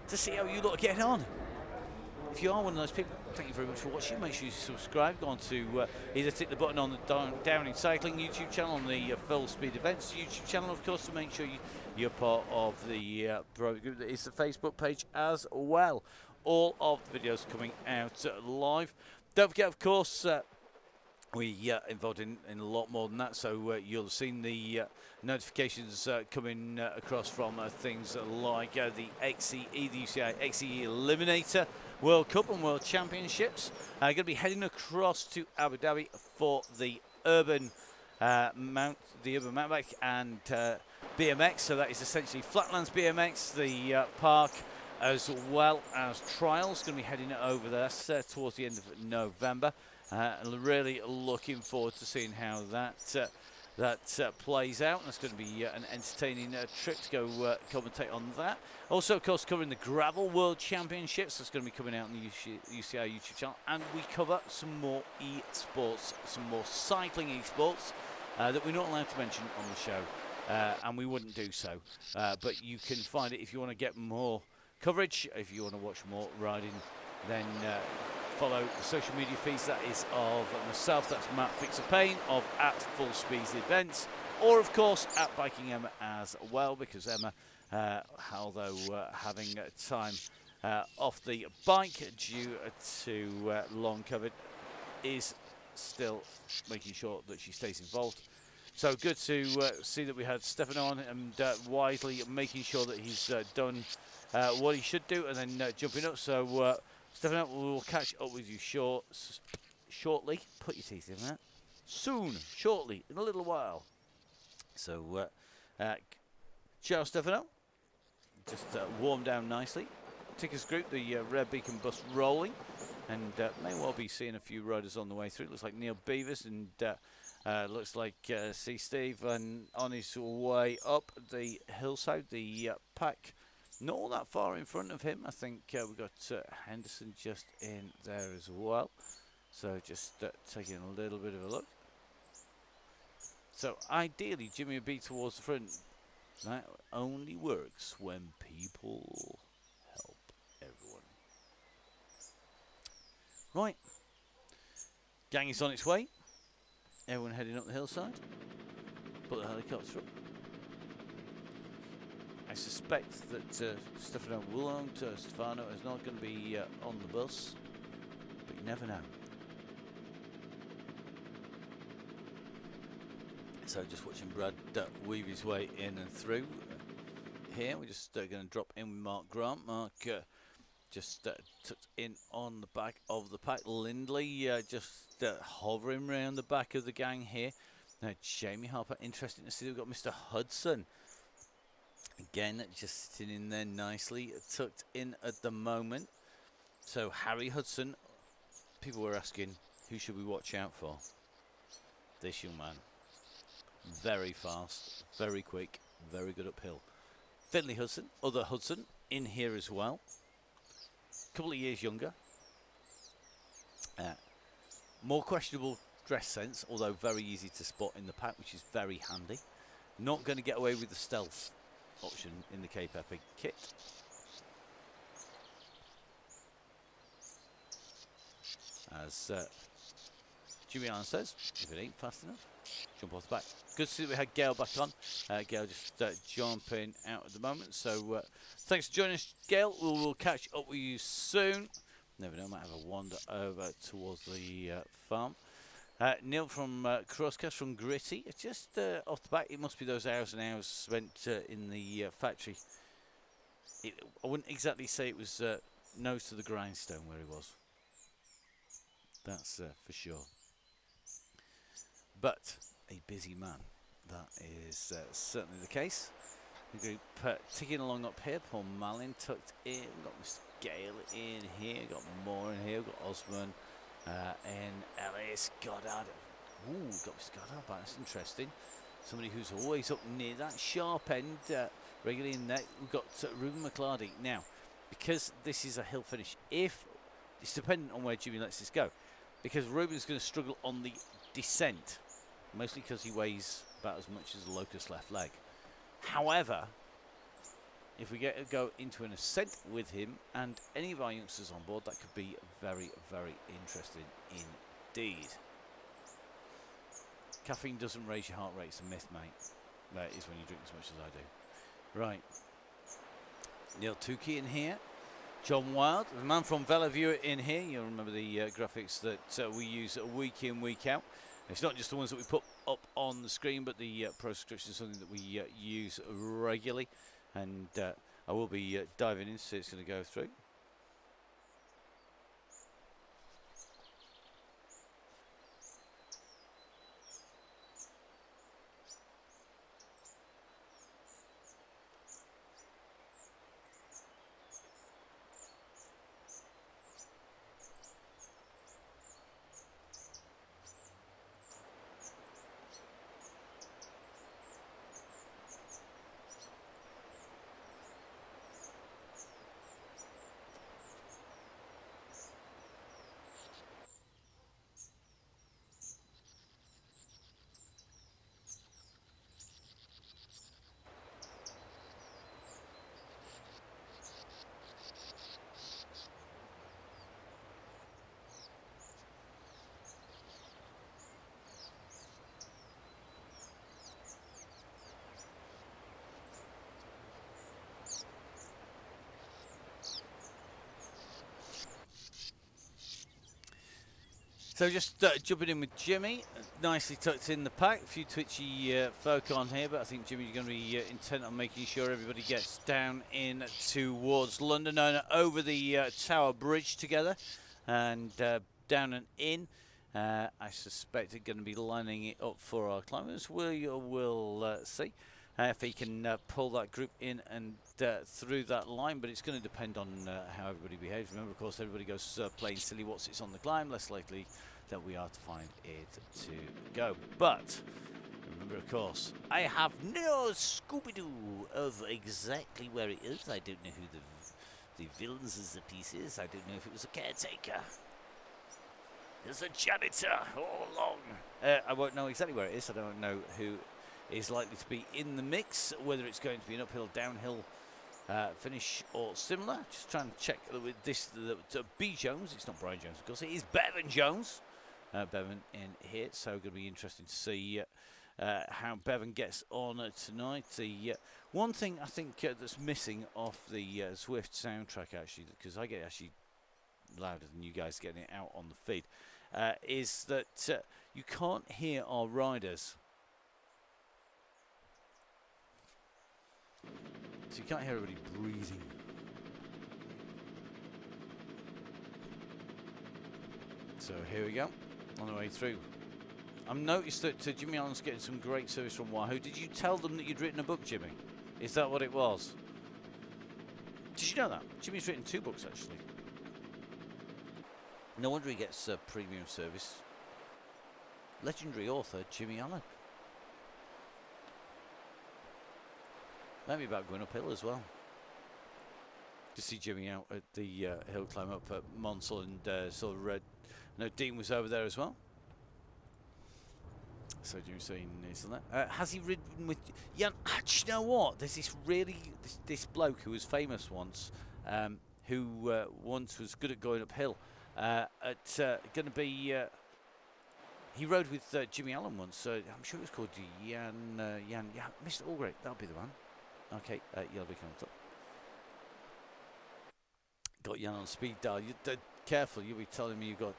A: to see how you lot are getting on. If you are one of those people, thank you very much for watching. Make sure you subscribe. Go on to either tick the button on the Downing Cycling YouTube channel, on the Full Speed Events YouTube channel, of course, to make sure you're part of the private group that is the Facebook page as well. All of the videos coming out live. Don't forget, of course, we involved in a lot more than that, so you'll have seen the notifications coming across from things like the XCE, the UCI XCE Eliminator World Cup and World Championships. Going to be heading across to Abu Dhabi for the urban mountain bike and BMX. So that is essentially Flatlands BMX, the park, as well as trials. Going to be heading over there towards the end of November. Really looking forward to seeing how that that plays out. That's going to be an entertaining trip to go commentate on that. Also, of course, covering the Gravel World Championships. That's going to be coming out on the UCI YouTube channel. And we cover some more e-sports, some more cycling e-sports that we're not allowed to mention on the show. And we wouldn't do so. But you can find it if you want to get more coverage, if you want to watch more riding, then follow the social media feeds. That is of myself, that's Matt Fixer Payne of at Full Speeds Events, or of course at Biking Emma as well, because Emma, although having time off the bike due to long COVID, is still making sure that she stays involved. So good to see that we had Stefano on and wisely making sure that he's done what he should do, and then jumping up. So Stefano, we'll catch up with you shortly. Put your teeth in that. Soon, shortly, in a little while. So, ciao, Stefano. Just warm down nicely. Tickers group, the Red Beacon bus rolling, and may well be seeing a few riders on the way through. Looks like Neil Beavers and looks like see Steve and on his way up the hillside. The pack not all that far in front of him. I think we've got Henderson just in there as well. So just taking a little bit of a look. So ideally Jimmy would be towards the front. That only works when people help everyone. Right. Gang is on its way. Everyone heading up the hillside. Put the helicopter up. I suspect that Stefano will own Stefano is not going to be on the bus, but you never know. So just watching Brad weave his way in and through. Here we're just going to drop in with Mark Grant. Mark just tucked in on the back of the pack. Lindley just hovering around the back of the gang here. Now Jamie Harper, interesting to see we've got Mr. Hudson. Again, just sitting in there nicely, tucked in at the moment. So Harry Hudson, people were asking, who should we watch out for? This young man. Very fast, very quick, very good uphill. Finley Hudson, other Hudson, in here as well. Couple of years younger. More questionable dress sense, although very easy to spot in the pack, which is very handy. Not going to get away with the stealth option in the Cape Epic kit. As Jimmy Allen says, if it ain't fast enough, jump off the back. Good to see that we had Gail back on. Gail just jumping out at the moment. So thanks for joining us, Gail. We will catch up with you soon. Never know, might have a wander over towards the farm. Neil from Crosscast from Gritty. It's just off the back. It must be those hours and hours spent in the factory. I wouldn't exactly say it was nose to the grindstone where he was. That's for sure. But a busy man. That is certainly the case. The group ticking along up here. Paul Malin tucked in. We've got Mr. Gale in here. We've got Moore in here. We've got Osman. And Elias Goddard. Ooh, got Mr. Goddard back. That's interesting. Somebody who's always up near that sharp end, regularly in there. We've got Ruben McClarty. Now, because this is a hill finish, if it's dependent on where Jimmy lets this go, because Ruben's going to struggle on the descent, mostly because he weighs about as much as the Locust left leg. However, if we get to go into an ascent with him and any of our youngsters on board, that could be very, very interesting indeed. Caffeine doesn't raise your heart rate. It's a myth, mate. That is when you drink as much as I do. Right. Neil Tukey in here. John Wild, the man from Velaview in here. You'll remember the graphics that we use week in, week out. It's not just the ones that we put up on the screen, but the pro subscription is something that we use regularly. And I will be diving in, so it's going to go through. So just jumping in with Jimmy, nicely tucked in the pack. A few twitchy folk on here, but I think Jimmy's going to be intent on making sure everybody gets down in towards London and over the Tower Bridge together, and down and in. I suspect it's going to be lining it up for our climbers. We'll see if he can pull that group in and through that line, but it's going to depend on how everybody behaves. Remember, of course, everybody goes playing silly what's it's on the climb, less likely that we are to find it to go. But remember, of course, I have no Scooby-Doo of exactly where it is. I don't know who the villains' piece is. I don't know if it was a caretaker. There's a janitor all along. I won't know exactly where it is. I don't know who is likely to be in the mix, whether it's going to be an uphill, downhill finish or similar. Just trying to check with this. B. Jones, it's not Brian Jones, of course. It is Bevan Jones. Bevan in here, so going to be interesting to see how Bevan gets on tonight. The one thing I think that's missing off the Zwift soundtrack, actually, because I get actually louder than you guys getting it out on the feed, is that you can't hear our riders. So you can't hear everybody breathing. So here we go, on the way through. I've noticed that Jimmy Allen's getting some great service from Wahoo. Did you tell them that you'd written a book, Jimmy? Is that what it was? Did you know that? Jimmy's written 2 books, actually. No wonder he gets premium service. Legendary author Jimmy Allen. Maybe about going uphill as well. To see Jimmy out at the hill climb up at Monsell, and saw Red. No, Dean was over there as well. So Jimmy's saying he's on that. Has he ridden with Jan? Do you know what? There's this this bloke who was famous once, who once was good at going uphill. Going to be. He rode with Jimmy Allen once. I'm sure it was called Jan. Yeah, Mr. Allgreat. That'll be the one. Okay, you'll be coming up. Got Jan on speed dial. Careful, you'll be telling me you've got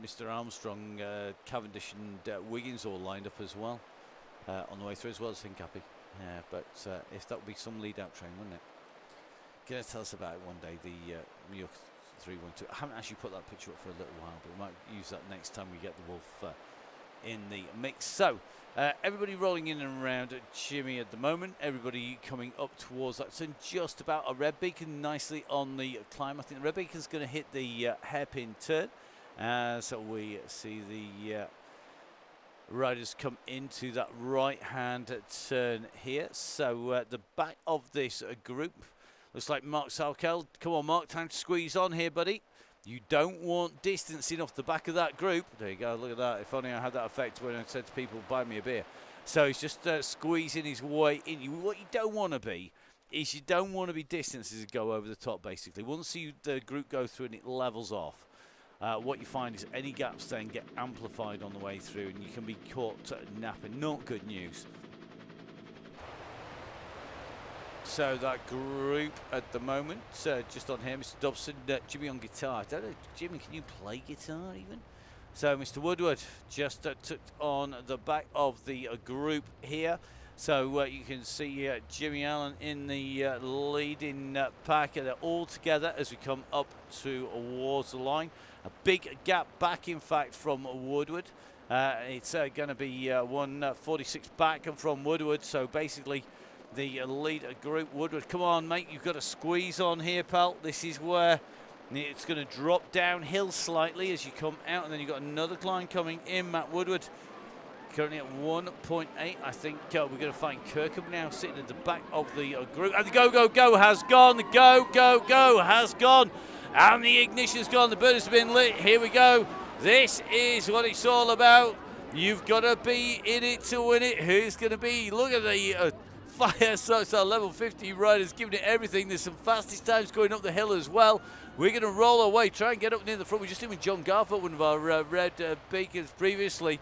A: Mr. Armstrong, Cavendish, and Wiggins all lined up as well on the way through, as well as Hincapi. Yeah, but if that would be some lead-out train, wouldn't it? Gonna tell us about it one day. The Miyuk 312. I haven't actually put that picture up for a little while, but we might use that next time we get the Wolf in the mix. So everybody rolling in and around Jimmy at the moment. Everybody coming up towards that. So just about a Red Beacon nicely on the climb. I think the Red Beacon's going to hit the hairpin turn. So we see the riders come into that right-hand turn here. So the back of this group looks like Mark Salkel. Come on, Mark, time to squeeze on here, buddy. You don't want distancing off the back of that group. There you go, look at that. If only I had that effect when I said to people, buy me a beer. So he's just squeezing his way in. What you don't want to be is you don't want to be distances that go over the top, basically. Once the group go through and it levels off, what you find is any gaps then get amplified on the way through and you can be caught napping. Not good news. So that group at the moment, just on here, Mr. Dobson, Jimmy on guitar. I don't know, Jimmy, can you play guitar even? So Mr. Woodward just took on the back of the group here. So you can see Jimmy Allen in the leading pack. They're all together as we come up towards the line. A big gap back, in fact, from Woodward. It's going to be 146 back from Woodward. So basically, the leader group, Woodward, come on, mate, you've got to squeeze on here, pal. This is where it's going to drop downhill slightly as you come out, and then you've got another climb coming in. Matt Woodward currently at 1.8. I think we're going to find Kirkham now sitting at the back of the group. And the go has gone. The go has gone. And the ignition's gone. The burners have been lit. Here we go. This is what it's all about. You've got to be in it to win it. Who's going to be? Look at the fire starts our level 50 riders giving it everything. There's some fastest times going up the hill as well. We're going to roll away, try and get up near the front. We just did with John Garfield, one of our red beacons previously.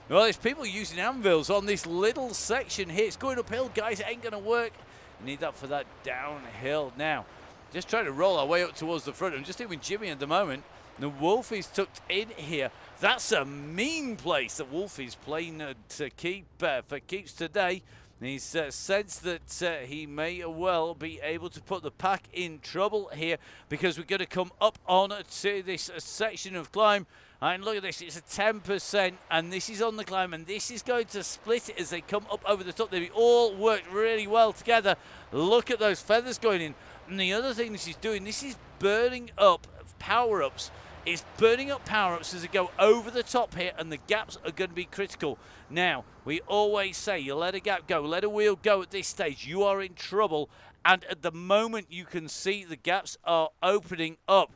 A: Well, there's people using anvils on this little section here. It's going uphill, guys. It ain't going to work. You need that for that downhill. Now, just trying to roll our way up towards the front. I'm just doing Jimmy at the moment. The Wolf is tucked in here. That's a mean place. The Wolf is playing to keep for keeps today. He's sensed that he may well be able to put the pack in trouble here, because we're going to come up on to this section of climb. And look at this, it's a 10%, and this is on the climb, and this is going to split it as they come up over the top. They all worked really well together. Look at those feathers going in. And the other thing this is doing, this is burning up power-ups. It's burning up power-ups as they go over the top here, and the gaps are going to be critical. Now, we always say you let a gap go, let a wheel go at this stage, you are in trouble. And at the moment, you can see the gaps are opening up.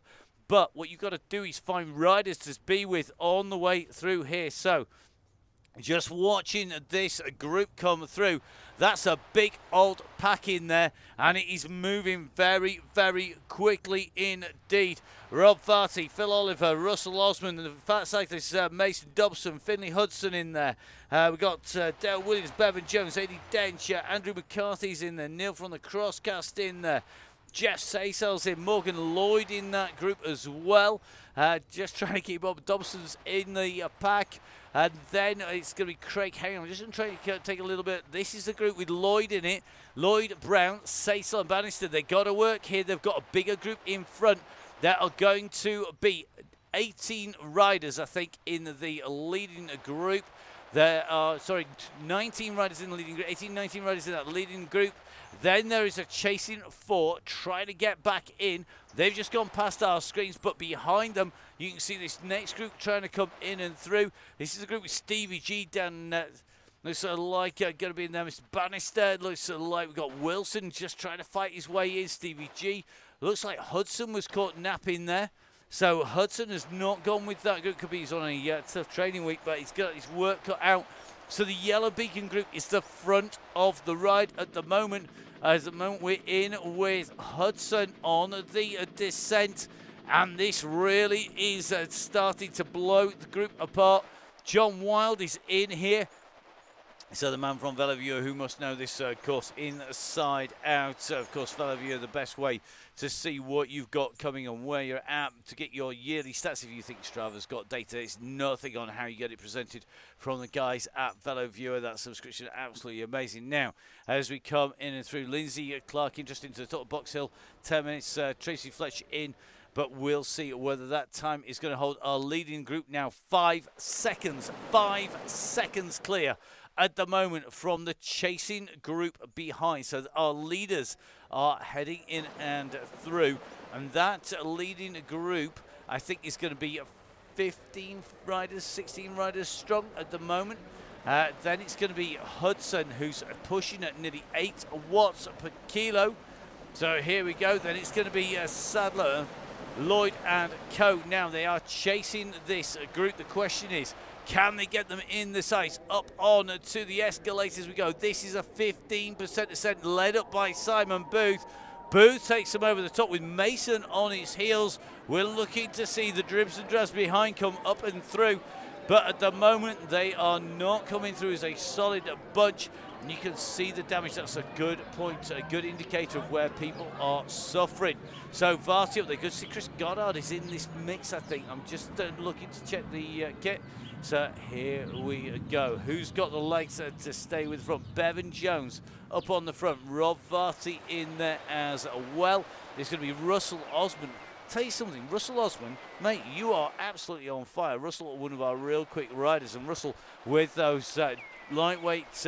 A: But what you've got to do is find riders to be with on the way through here. So, just watching this group come through, that's a big old pack in there, and it is moving very, very quickly indeed. Rob Varty, Phil Oliver, Russell Osmond, and the fat cyclists Mason Dobson, Finley Hudson in there. We've got Dale Williams, Bevan Jones, Eddie Dench, Andrew McCarthy's in there, Neil from the Crosscast in there. Jeff Saysel's in, Morgan Lloyd in that group as well. Just trying to keep up. Dobson's in the pack. And then it's going to be Craig. Hang on, I'm just going to try to take a little bit. This is the group with Lloyd in it. Lloyd, Brown, Saysel and Bannister. They've got to work here. They've got a bigger group in front. There are going to be 18 riders, I think, in the leading group. There are, 19 riders in the leading group, 18, 19 riders in that leading group. Then there is a chasing 4 trying to get back in. They've just gone past our screens, but behind them, you can see this next group trying to come in and through. This is a group with Stevie G down looks like going to be in there. Mr. Bannister, looks like we've got Wilson just trying to fight his way in. Stevie G. Looks like Hudson was caught napping there. So Hudson has not gone with that group. Could be he's on a tough training week, but he's got his work cut out. So the Yellow Beacon group is the front of the ride at the moment. At the moment we're in with Hudson on the descent. And this really is starting to blow the group apart. John Wild is in here. So the man from Bellevue who must know this course inside out. So of course, Bellevue, the best way to see what you've got coming and where you're at to get your yearly stats. If you think Strava's got data, it's nothing on how you get it presented from the guys at Bellevue. That subscription absolutely amazing. Now, as we come in and through, Lindsay Clark just into the top of Box Hill, 10 minutes. Tracy Fletcher in. But we'll see whether that time is going to hold. Our leading group now 5 seconds. 5 seconds clear at the moment from the chasing group behind. So our leaders are heading in and through. And that leading group, I think, is going to be 15 riders, 16 riders strong at the moment. Then it's going to be Hudson, who's pushing at nearly 8 watts per kilo. So here we go. Then it's going to be Sadler, Lloyd and Co. Now they are chasing this group. The question is, can they get them in the sights? Up on to the escalators we go. This is a 15% descent led up by Simon Booth. Booth takes them over the top with Mason on his heels. We're looking to see the dribs and drabs behind come up and through. But at the moment, they are not coming through as a solid bunch. And you can see the damage. That's a good point, a good indicator of where people are suffering. So Varty up there. Good to see Chris Goddard is in this mix, I think. I'm just looking to check the kit. So here we go. Who's got the legs to stay with front? Bevan Jones up on the front. Rob Varty in there as well. There's going to be Russell Osmond. Tell you something, Russell Osmond, mate, you are absolutely on fire. Russell, one of our real quick riders, and Russell with those lightweight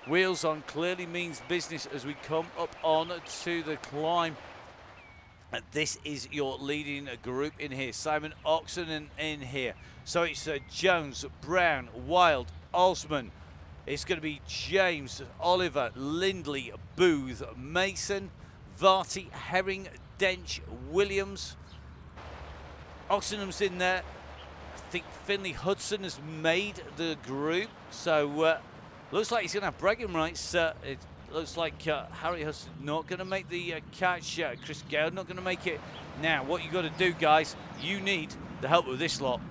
A: wheels on clearly means business as we come up on to the climb. And this is your leading group in here. Simon Oxenden in here. So it's Jones, Brown, Wild, Osman. It's going to be James, Oliver, Lindley, Booth, Mason, Varty, Herring, Dench, Williams. Oxenham's in there. I think Finley Hudson has made the group. So looks like he's going to have bragging rights. It looks like Harry Hudson not going to make the catch. Chris Gale not going to make it. Now, what you got to do, guys, you need the help of this lot.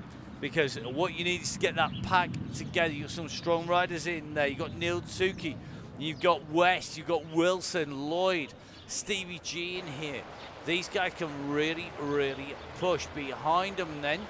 A: Because what you need is to get that pack together. You've got some strong riders in there. You've got Neil Tsuki You've got West, you've got Wilson, Lloyd, Stevie G in here. These guys can really, really push. Behind them then,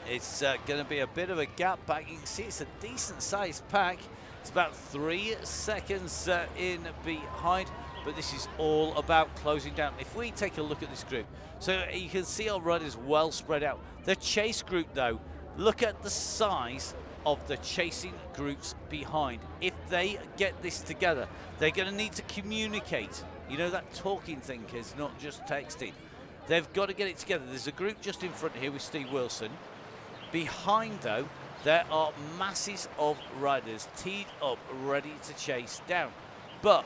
A: it's going to be a bit of a gap back. You can see it's a decent sized pack. It's about 3 seconds in behind, but this is all about closing down. If we take a look at this group, so you can see our riders well spread out. The chase group though, look at the size of the chasing groups behind. If they get this together, they're going to need to communicate. You know, that talking thing is not just texting. They've got to get it together. There's a group just in front here with Steve Wilson. Behind though, there are masses of riders teed up, ready to chase down. But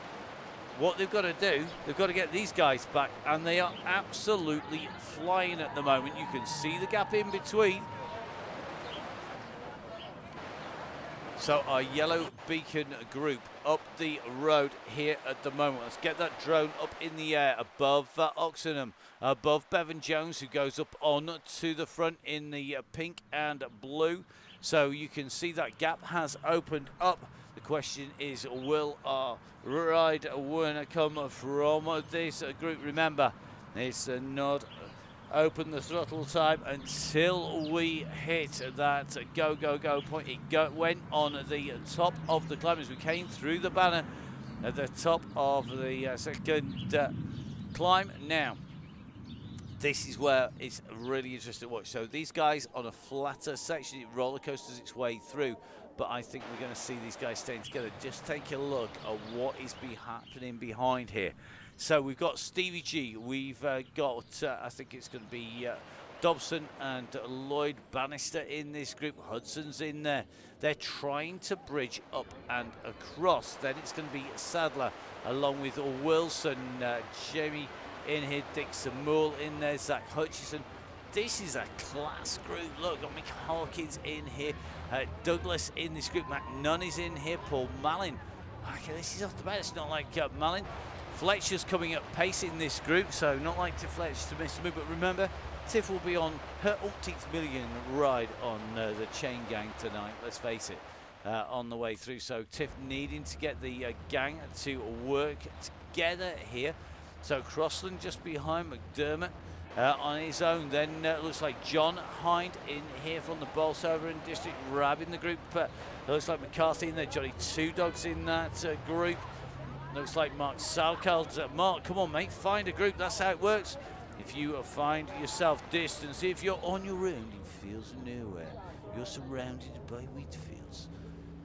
A: what they've got to do, they've got to get these guys back, and they are absolutely flying at the moment. You can see the gap in between. So our yellow beacon group up the road here at the moment. Let's get that drone up in the air above Oxenham, above Bevan Jones, who goes up on to the front in the pink and blue. So you can see that gap has opened up. The question is, will our ride winner come from this group? Remember, it's not open the throttle time until we hit that go, go, go point. It went on the top of the climb as we came through the banner at the top of the second climb. Now, this is where it's really interesting to watch. So these guys on a flatter section, it roller coasters its way through, but I think we're going to see these guys staying together. Just take a look at what is happening behind here. So we've got Stevie G, we've got, I think it's going to be Dobson and Lloyd Bannister in this group. Hudson's in there. They're trying to bridge up and across. Then it's going to be Sadler along with Wilson, Jamie in here, Dixon Moore in there, Zach Hutchison. This is a class group. Look, got Mick Hawkins in here, Douglas in this group, McNunny's in here, Paul Mallin. Okay, this is off the bat. It's not like Mallin. Fletcher's coming up pace in this group, so not like to Fletcher to miss the move. But remember, Tiff will be on her umpteenth million ride on the Chaingang tonight, let's face it, on the way through. So Tiff needing to get the gang to work together here. So Crossland just behind McDermott on his own. Then looks like John Hind in here from the Bolsover and District, grabbing the group. Looks like McCarthy in there, Johnny Two Dogs in that group. Looks like Mark Salkeld. Mark, come on, mate, find a group. That's how it works. If you find yourself distance, if you're on your own in fields of nowhere, you're surrounded by wheat fields.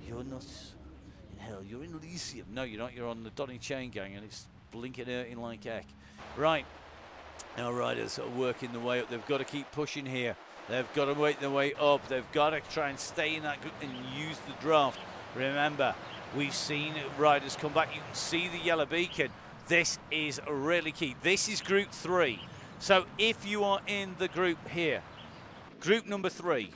A: You're not in hell, you're in Elysium. No, you're not. You're on the Donny Chaingang, and it's blinking hurting like heck. Right, now riders are working the way up. They've got to keep pushing here. They've got to wait their way up. They've got to try and stay in that group and use the draft. Remember, we've seen riders come back. You can see the yellow beacon. This is really key. This is group 3. So if you are in the group here, group number 3,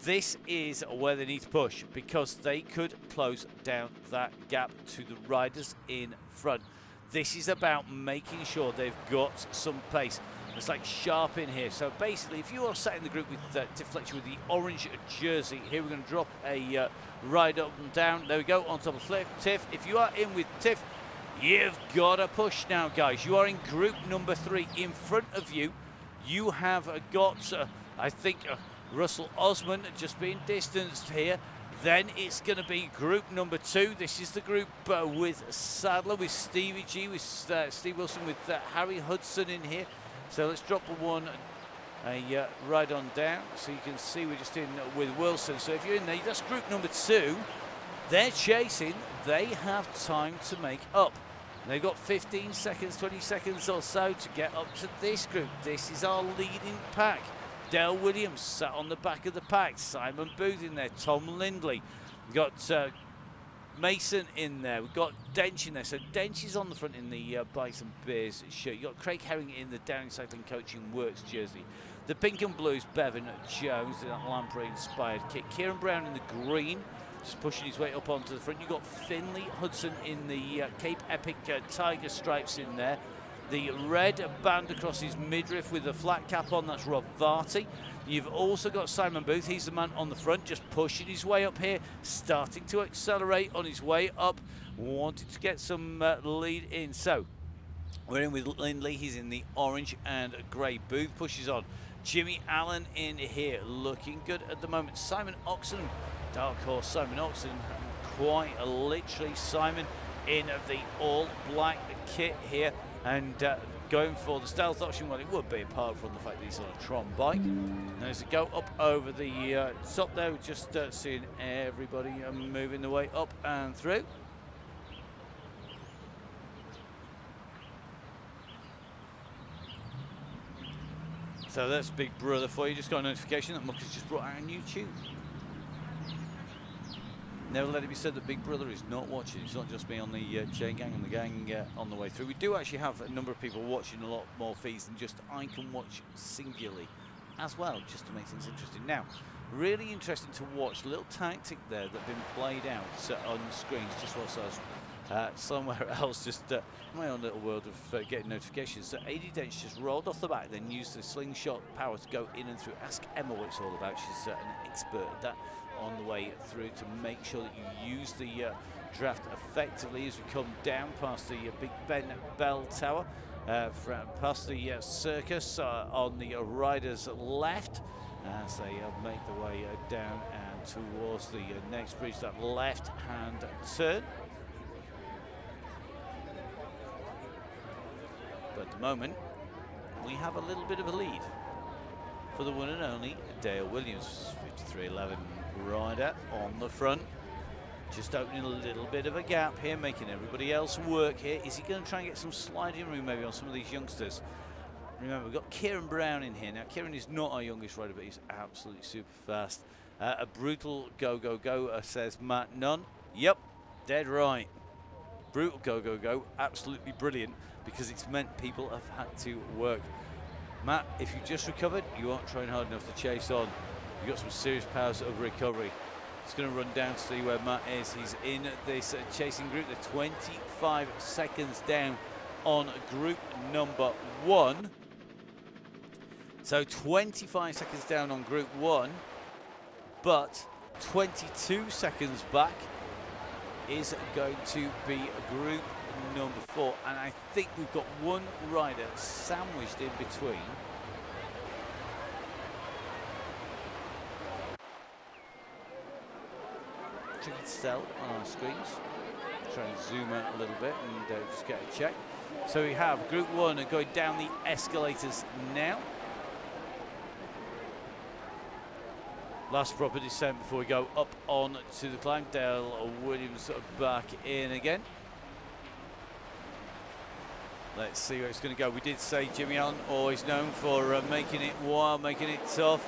A: this is where they need to push, because they could close down that gap to the riders in front. This is about making sure they've got some pace. It's like Sharp in here. So basically, if you are sat in the group with Tiff Fletcher with the orange jersey, here we're going to drop a ride up and down. There we go, on top of Tiff. If you are in with Tiff, you've got to push now, guys. You are in group number 3. In front of you, you have got, I think, Russell Osman just being distanced here. Then it's going to be group number 2. This is the group with Sadler, with Stevie G, with Steve Wilson, with Harry Hudson in here. So let's drop a ride on down, so you can see we're just in with Wilson. So if you're in there, that's group number 2. They're chasing. They have time to make up. They've got 15 seconds, 20 seconds or so to get up to this group. This is our leading pack. Dale Williams sat on the back of the pack. Simon Booth in there. Tom Lindley. We've got Mason in there. We've got Dench in there. So Dench is on the front in the Bikes and Beers shirt. You've got Craig Herring in the Downing Cycling Coaching Works jersey. The pink and blues, Bevan Jones in that Lamprey-inspired kit. Kieran Brown in the green, just pushing his way up onto the front. You've got Finley Hudson in the Cape Epic Tiger stripes in there. The red band across his midriff with a flat cap on, that's Rob Varty. You've also got Simon Booth, he's the man on the front, just pushing his way up here, starting to accelerate on his way up wanted to get some lead in. So we're in with Lindley. He's in the orange and grey. Booth pushes on. Jimmy Allen in here, looking good at the moment. Simon Oxen, dark horse Simon Oxen, quite literally Simon in the all black kit here, and going for the stealth option. Well, it would be apart from the fact that he's on a Tron bike. And as we go up over the top there, we're just seeing everybody moving the way up and through. So that's Big Brother for you. Just got a notification that Muck has just brought out on YouTube. Never let it be said that Big Brother is not watching. It's not just me on the Chaingang and the gang on the way through. We do actually have a number of people watching a lot more feeds than just I can watch singularly as well, just to make things interesting. Now, really interesting to watch. A little tactic there that's been played out on the screens just whilst I was somewhere else, just my own little world of getting notifications. So AD Dents just rolled off the back, then used the slingshot power to go in and through. Ask Emma what it's all about. She's an expert at that on the way through, to make sure that you use the draft effectively as we come down past the Big Ben Bell Tower, past the circus on the rider's left, as they make their way down and towards the next bridge, that left-hand turn. But at the moment, we have a little bit of a lead for the one and only Dale Williams. 53.11 rider on the front, just opening a little bit of a gap here, making everybody else work here. Is he going to try and get some sliding room maybe on some of these youngsters? Remember, we've got Kieran Brown in here. Now, Kieran is not our youngest rider, but he's absolutely super fast. A brutal go, says Matt Nunn. Yep, dead right. Brutal go, absolutely brilliant, because it's meant people have had to work. Matt, if you just recovered, you aren't trying hard enough to chase on. You've got some serious powers of recovery. It's going to run down to see where Matt is. He's in this chasing group. They're 25 seconds down on group number 1. So 25 seconds down on group 1, but 22 seconds back is going to be group number 4, and I think we've got one rider sandwiched in between. Tricky to tell on our screens. Try and zoom out a little bit and just get a check. So we have group 1 going down the escalators now. Last proper descent before we go up on to the climb. Dale Williams back in again. Let's see where it's going to go. We did say Jimmy Allen, always known for making it wild, making it tough.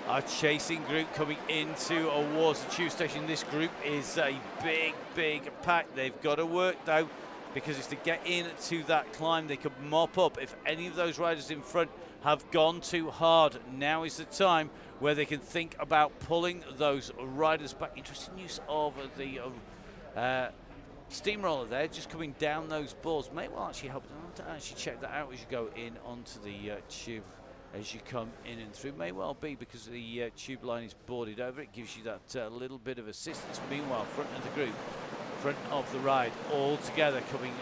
A: Our chasing group coming into towards the tube station. This group is a big pack. They've got to work though, because it's to get into that climb. They could mop up if any of those riders in front have gone too hard. Now is the time where they can think about pulling those riders back. Interesting use of the steamroller there, just coming down those boards. May well actually help to actually check that out as you go in onto the tube. As you come in and through, may well be because the tube line is boarded over. It gives you that little bit of assistance. Meanwhile, front of the group, front of the ride, all together coming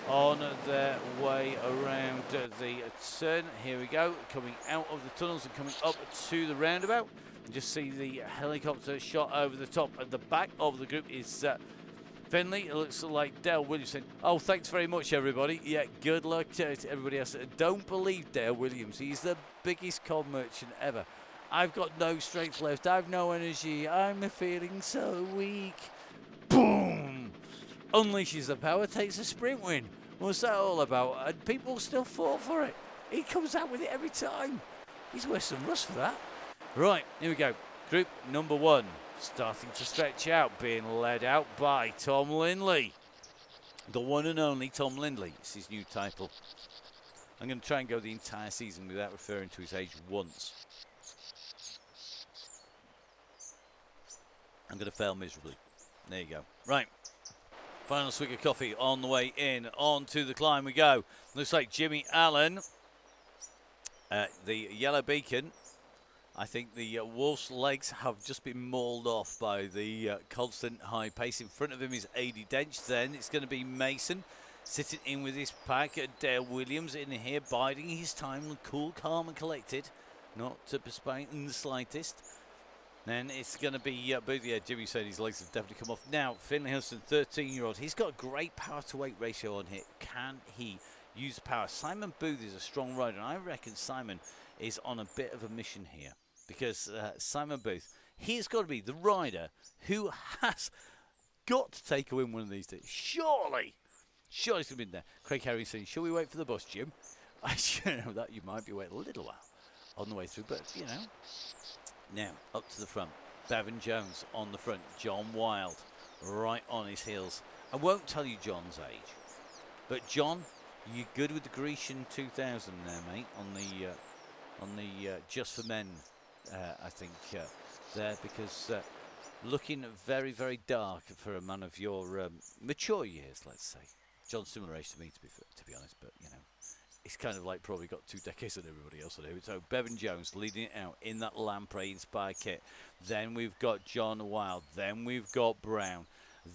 A: on their way around the turn. Here we go, coming out of the tunnels and coming up to the roundabout. You just see the helicopter shot over the top. At the back of the group is Finley. It looks like Dale Williams. Oh, thanks very much, everybody. Yeah, good luck to everybody else. Don't believe Dale Williams. He's the biggest con merchant ever. I've got no strength left. I've no energy. I'm feeling so weak. Boom! Unleashes the power, takes a sprint win. What's that all about? And people still fought for it. He comes out with it every time. He's worth some rust for that. Right, here we go. Group number 1. Starting to stretch out, being led out by Tom Lindley. The one and only Tom Lindley. It's his new title. I'm going to try and go the entire season without referring to his age once. I'm going to fail miserably. There you go. Right. Final swig of coffee on the way in. On to the climb we go. Looks like Jimmy Allen, the yellow beacon, I think the Wolf's legs have just been mauled off by the constant high pace. In front of him is Adi Dench. Then it's going to be Mason sitting in with his pack. Dale Williams in here, biding his time, cool, calm and collected. Not to perspire in the slightest. Then it's going to be Booth. Yeah, Jimmy said his legs have definitely come off. Now, Finley Hudson, 13-year-old. He's got a great power-to-weight ratio on here. Can he use power? Simon Booth is a strong rider, and I reckon Simon is on a bit of a mission here. Because Simon Booth, he's got to be the rider who has got to take a win one of these days. Surely he's going to be in there. Craig Harry saying, shall we wait for the bus, Jim? I know that you might be waiting a little while on the way through, but, you know. Now, up to the front. Bevan Jones on the front. John Wild right on his heels. I won't tell you John's age, but John, you good with the Grecian 2000 there, mate, on the Just for Men. I think there, because looking very, very dark for a man of your mature years, let's say. John's similar age to me, to be honest, but you know, he's kind of like probably got 2 decades on everybody else on it. So Bevan Jones leading it out in that Lamprey Inspire kit. Then we've got John Wild. Then we've got Brown.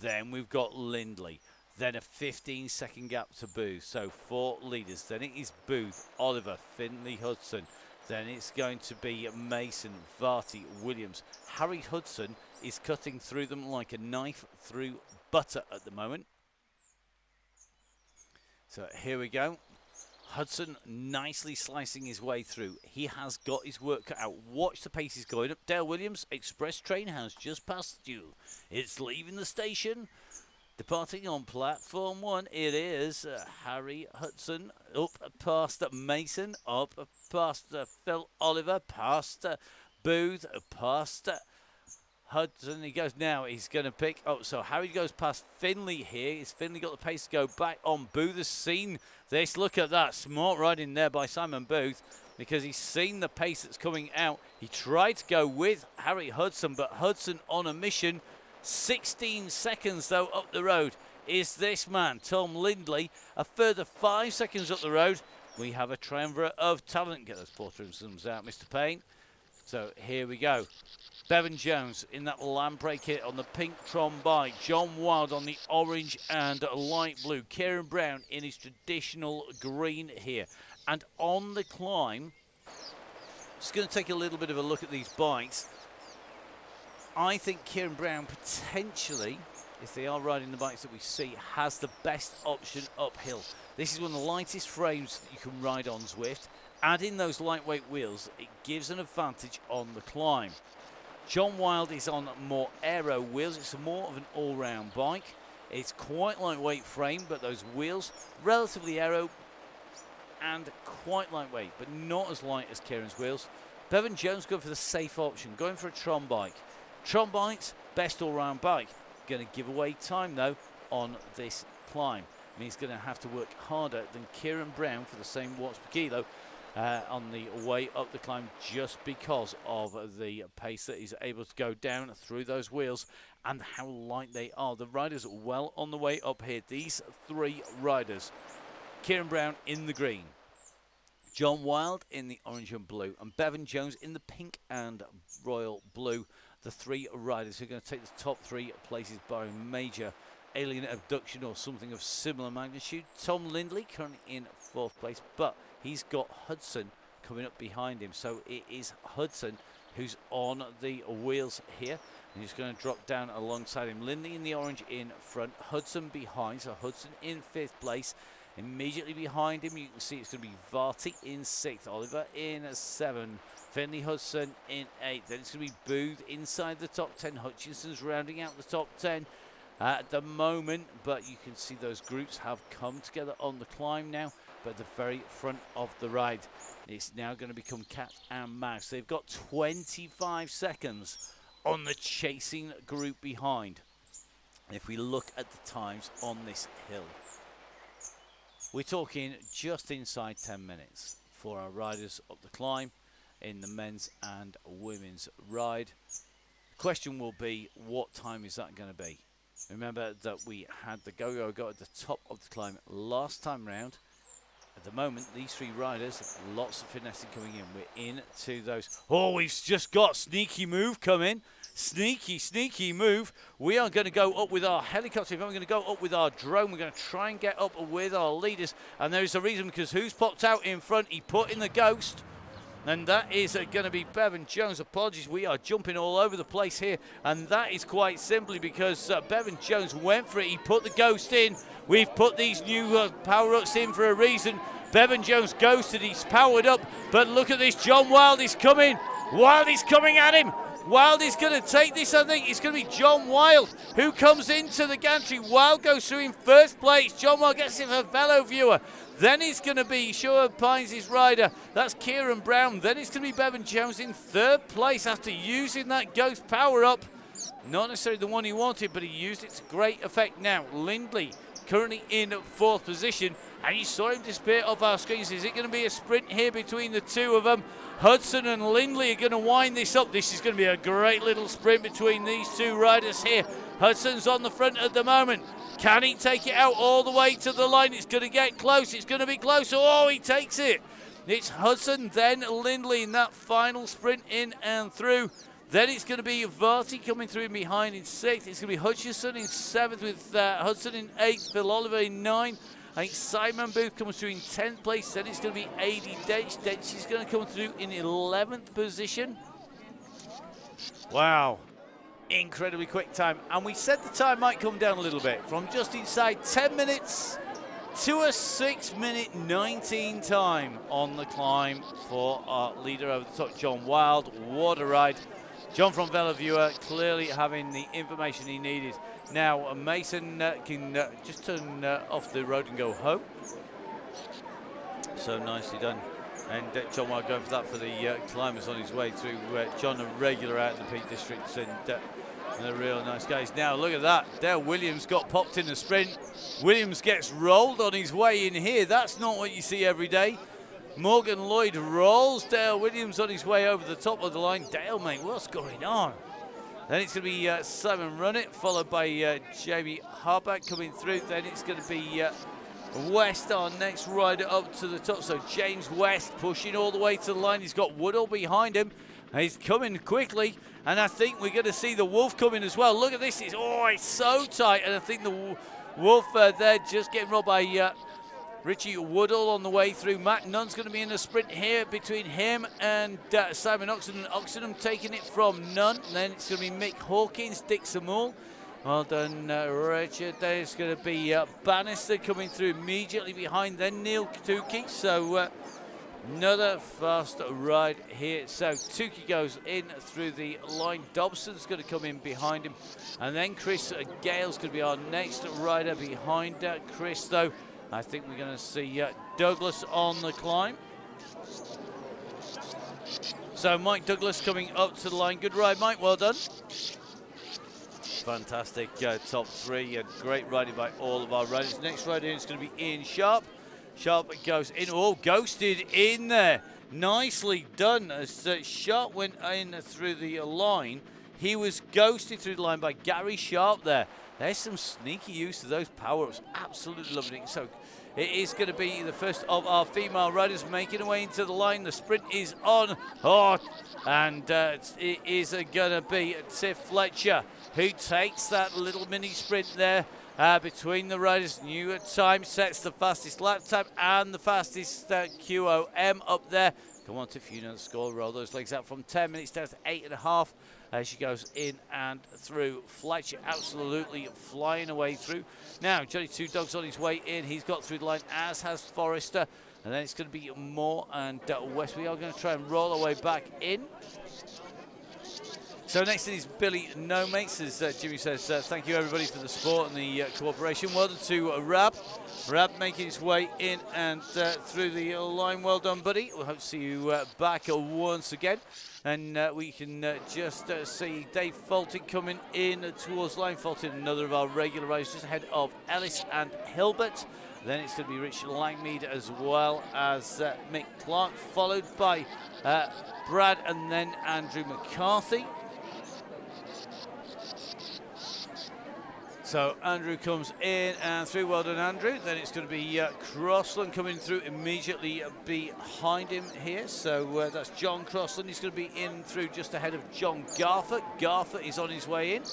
A: Then we've got Lindley. Then a 15-second gap to Booth. So 4 leaders. Then it is Booth, Oliver, Finley Hudson. Then it's going to be Mason, Varty, Williams. Harry Hudson is cutting through them like a knife through butter at the moment. So here we go. Hudson nicely slicing his way through. He has got his work cut out. Watch the pace he's going up. Dale Williams, express train has just passed you. It's leaving the station. Departing on platform 1, it is Harry Hudson up past Mason, up past Phil Oliver, past Booth, past Hudson. He goes now. He's going to pick. Oh, so Harry goes past Finley here. Has Finley got the pace to go back on? Booth has seen this. Look at that. Smart riding there by Simon Booth, because he's seen the pace that's coming out. He tried to go with Harry Hudson, but Hudson on a mission. 16 seconds, though, up the road is this man, Tom Lindley. A further 5 seconds up the road. We have a triumvirate of talent. Get those portals out, Mr. Payne. So here we go. Bevan Jones in that Lamprey kit on the pink Tron bike. John Wild on the orange and light blue. Kieran Brown in his traditional green here. And on the climb, just going to take a little bit of a look at these bikes. I think Kieran Brown potentially, if they are riding the bikes that we see, has the best option uphill. This is one of the lightest frames that you can ride on Zwift. Add in those lightweight wheels, it gives an advantage on the climb. John Wild is on more aero wheels. It's more of an all-round bike. It's quite lightweight frame, but those wheels, relatively aero and quite lightweight, but not as light as Kieran's wheels. Bevan Jones going for the safe option, going for a Tron bike. Tron bikes, best all-round bike. Going to give away time, though, on this climb. I mean, he's going to have to work harder than Kieran Brown for the same watts per kilo on the way up the climb, just because of the pace that he's able to go down through those wheels and how light they are. The riders well on the way up here. These 3 riders. Kieran Brown in the green. John Wild in the orange and blue. And Bevan Jones in the pink and royal blue. The 3 riders who are going to take the top 3 places by a major alien abduction or something of similar magnitude. Tom Lindley currently in 4th place, but he's got Hudson coming up behind him. So it is Hudson who's on the wheels here. And he's going to drop down alongside him. Lindley in the orange in front, Hudson behind. So Hudson in 5th place. Immediately behind him, you can see it's going to be Varty in 6th, Oliver in 7th, Finley Hudson in 8th. Then it's going to be Booth inside the top 10. Hutchinson's rounding out the top 10 at the moment, but you can see those groups have come together on the climb now, but at the very front of the ride. It's now going to become cat and mouse. They've got 25 seconds on the chasing group behind. And if we look at the times on this hill, we're talking just inside 10 minutes for our riders up the climb in the men's and women's ride. The question will be, what time is that going to be? Remember that we had the go-go at the top of the climb last time round. At the moment, these three riders, lots of finessing coming in. We're into those. Oh, we've just got sneaky move coming. Sneaky move. We are going to go up with our helicopter. We're going to go up with our drone. We're going to try and get up with our leaders. And there is a reason, because who's popped out in front? He put in the ghost. And that is going to be Bevan Jones. Apologies, we are jumping all over the place here. And that is quite simply because Bevan Jones went for it. He put the ghost in. We've put these new power-ups in for a reason. Bevan Jones ghosted. He's powered up. But look at this. John Wild is coming. Wild is coming at him. Wild is going to take this, I think. It's going to be John Wild who comes into the gantry. Wild goes through in first place. John Wild gets it for fellow viewer. Then it's going to be Shaw Pines' rider. That's Kieran Brown. Then it's going to be Bevan Jones in third place after using that ghost power-up. Not necessarily the one he wanted, but he used it to great effect. Now, Lindley currently in fourth position, and you saw him disappear off our screens. Is it going to be a sprint here between the two of them? Hudson and Lindley are going to wind this up. This is going to be a great little sprint between these two riders here. Hudson's on the front at the moment. Can he take it out all the way to the line? It's going to get close. It's going to be close. Oh, he takes it. It's Hudson, then Lindley in that final sprint in and through. Then it's going to be Varty coming through in behind in sixth. It's going to be Hutchison in seventh with Hudson in eighth, Phil Oliver in nine. I think Simon Booth comes through in 10th place. Then it's going to be A.D. Dench. Dench is going to come through in 11th position. Wow. Incredibly quick time. And we said the time might come down a little bit from just inside 10 minutes to a 6-minute 19 time on the climb for our leader over the top, John Wild. What a ride. John from Vellaviewer clearly having the information he needed. Now, Mason can just turn off the road and go home. So nicely done. And John Wild going for that for the climbers on his way through. John, a regular out in the Peak District, and they're real nice guys. Now, look at that. Dale Williams got popped in the sprint. Williams gets rolled on his way in here. That's not what you see every day. Morgan Lloyd rolls Dale Williams on his way over the top of the line. Dale, mate, what's going on? Then it's going to be Simon Runnett, followed by Jamie Harback coming through. Then it's going to be West, our next rider up to the top. So James West pushing all the way to the line. He's got Woodall behind him. He's coming quickly. And I think we're going to see the Wolf coming as well. Look at this. It's so tight. And I think the Wolf there just getting robbed by Richie Woodall on the way through. Matt Nunn's going to be in a sprint here between him and Simon Oxenden. Oxenden taking it from Nunn. And then it's going to be Mick Hawkins, Dick Samul. Well done, Richard. There's going to be Bannister coming through immediately behind. Then Neil Tukey. So another fast ride here. So Tukey goes in through the line. Dobson's going to come in behind him. And then Chris Gale's going to be our next rider behind Chris, though. I think we're going to see Douglas on the climb. So Mike Douglas coming up to the line. Good ride, Mike. Well done. Fantastic top three and great riding by all of our riders. Next rider is going to be Ian Sharp. Sharp goes in. Oh, ghosted in there. Nicely done. As Sharp went in through the line, he was ghosted through the line by Gary Sharp there. There's some sneaky use of those power-ups. Absolutely loving it. So it is going to be the first of our female riders making her way into the line. The sprint is on. And it is going to be Tiff Fletcher who takes that little mini sprint there between the riders. New time sets the fastest lap time and the fastest QOM up there. Come on, Tiff, you know the score. Roll those legs out from 10 minutes down to 8.5. As she goes in and through. Fletcher absolutely flying away through. Now, Johnny Two Dogs on his way in. He's got through the line, as has Forrester. And then it's going to be Moore and West. We are going to try and roll our way back in. So next in is Billy No Mates, as Jimmy says, thank you everybody for the support and the cooperation. Well done to Rab. Rab making his way in and through the line. Well done, buddy. We'll hope to see you back once again. And we can just see Dave Fulton coming in towards line. Fulton, another of our regular riders, just ahead of Ellis and Hilbert. Then it's going to be Richard Langmead as well as Mick Clark, followed by Brad and then Andrew McCarthy. So Andrew comes in and through. Well done, Andrew. Then it's going to be Crossland coming through immediately behind him here. So that's John Crossland. He's going to be in through just ahead of John Garford. Garford is on his way in.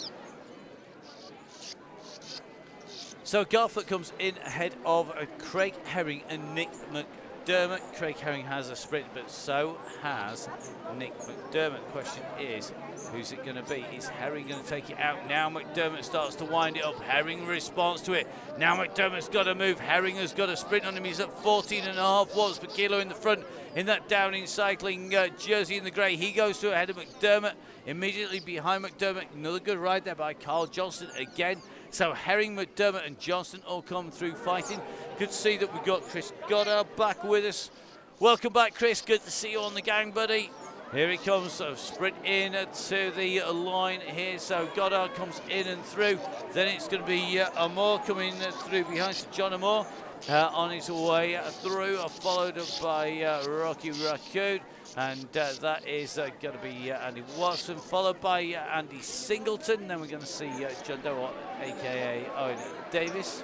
A: So Garford comes in ahead of Craig Herring and Nick McDermott. Craig Herring has a sprint, but so has Nick McDermott. Question is, who's it going to be? Is Herring going to take it out? Now McDermott starts to wind it up. Herring responds to it. Now McDermott's got to move. Herring has got a sprint on him. He's at 14.5 watts per kilo in the front in that Downing Cycling jersey in the grey. He goes through ahead of McDermott. Immediately behind McDermott, another good ride there by Carl Johnston again. So Herring, McDermott and Johnston all come through fighting. Good to see that we've got Chris Goddard back with us. Welcome back, Chris. Good to see you on the gang, buddy. Here he comes, sprint in to the line here. So Goddard comes in and through. Then it's going to be Amor coming through behind. So John Amor on his way through, followed up by Rocky Raccoon. And that is going to be Andy Watson, followed by Andy Singleton. Then we're going to see John Doe, a.k.a. Owen Davis.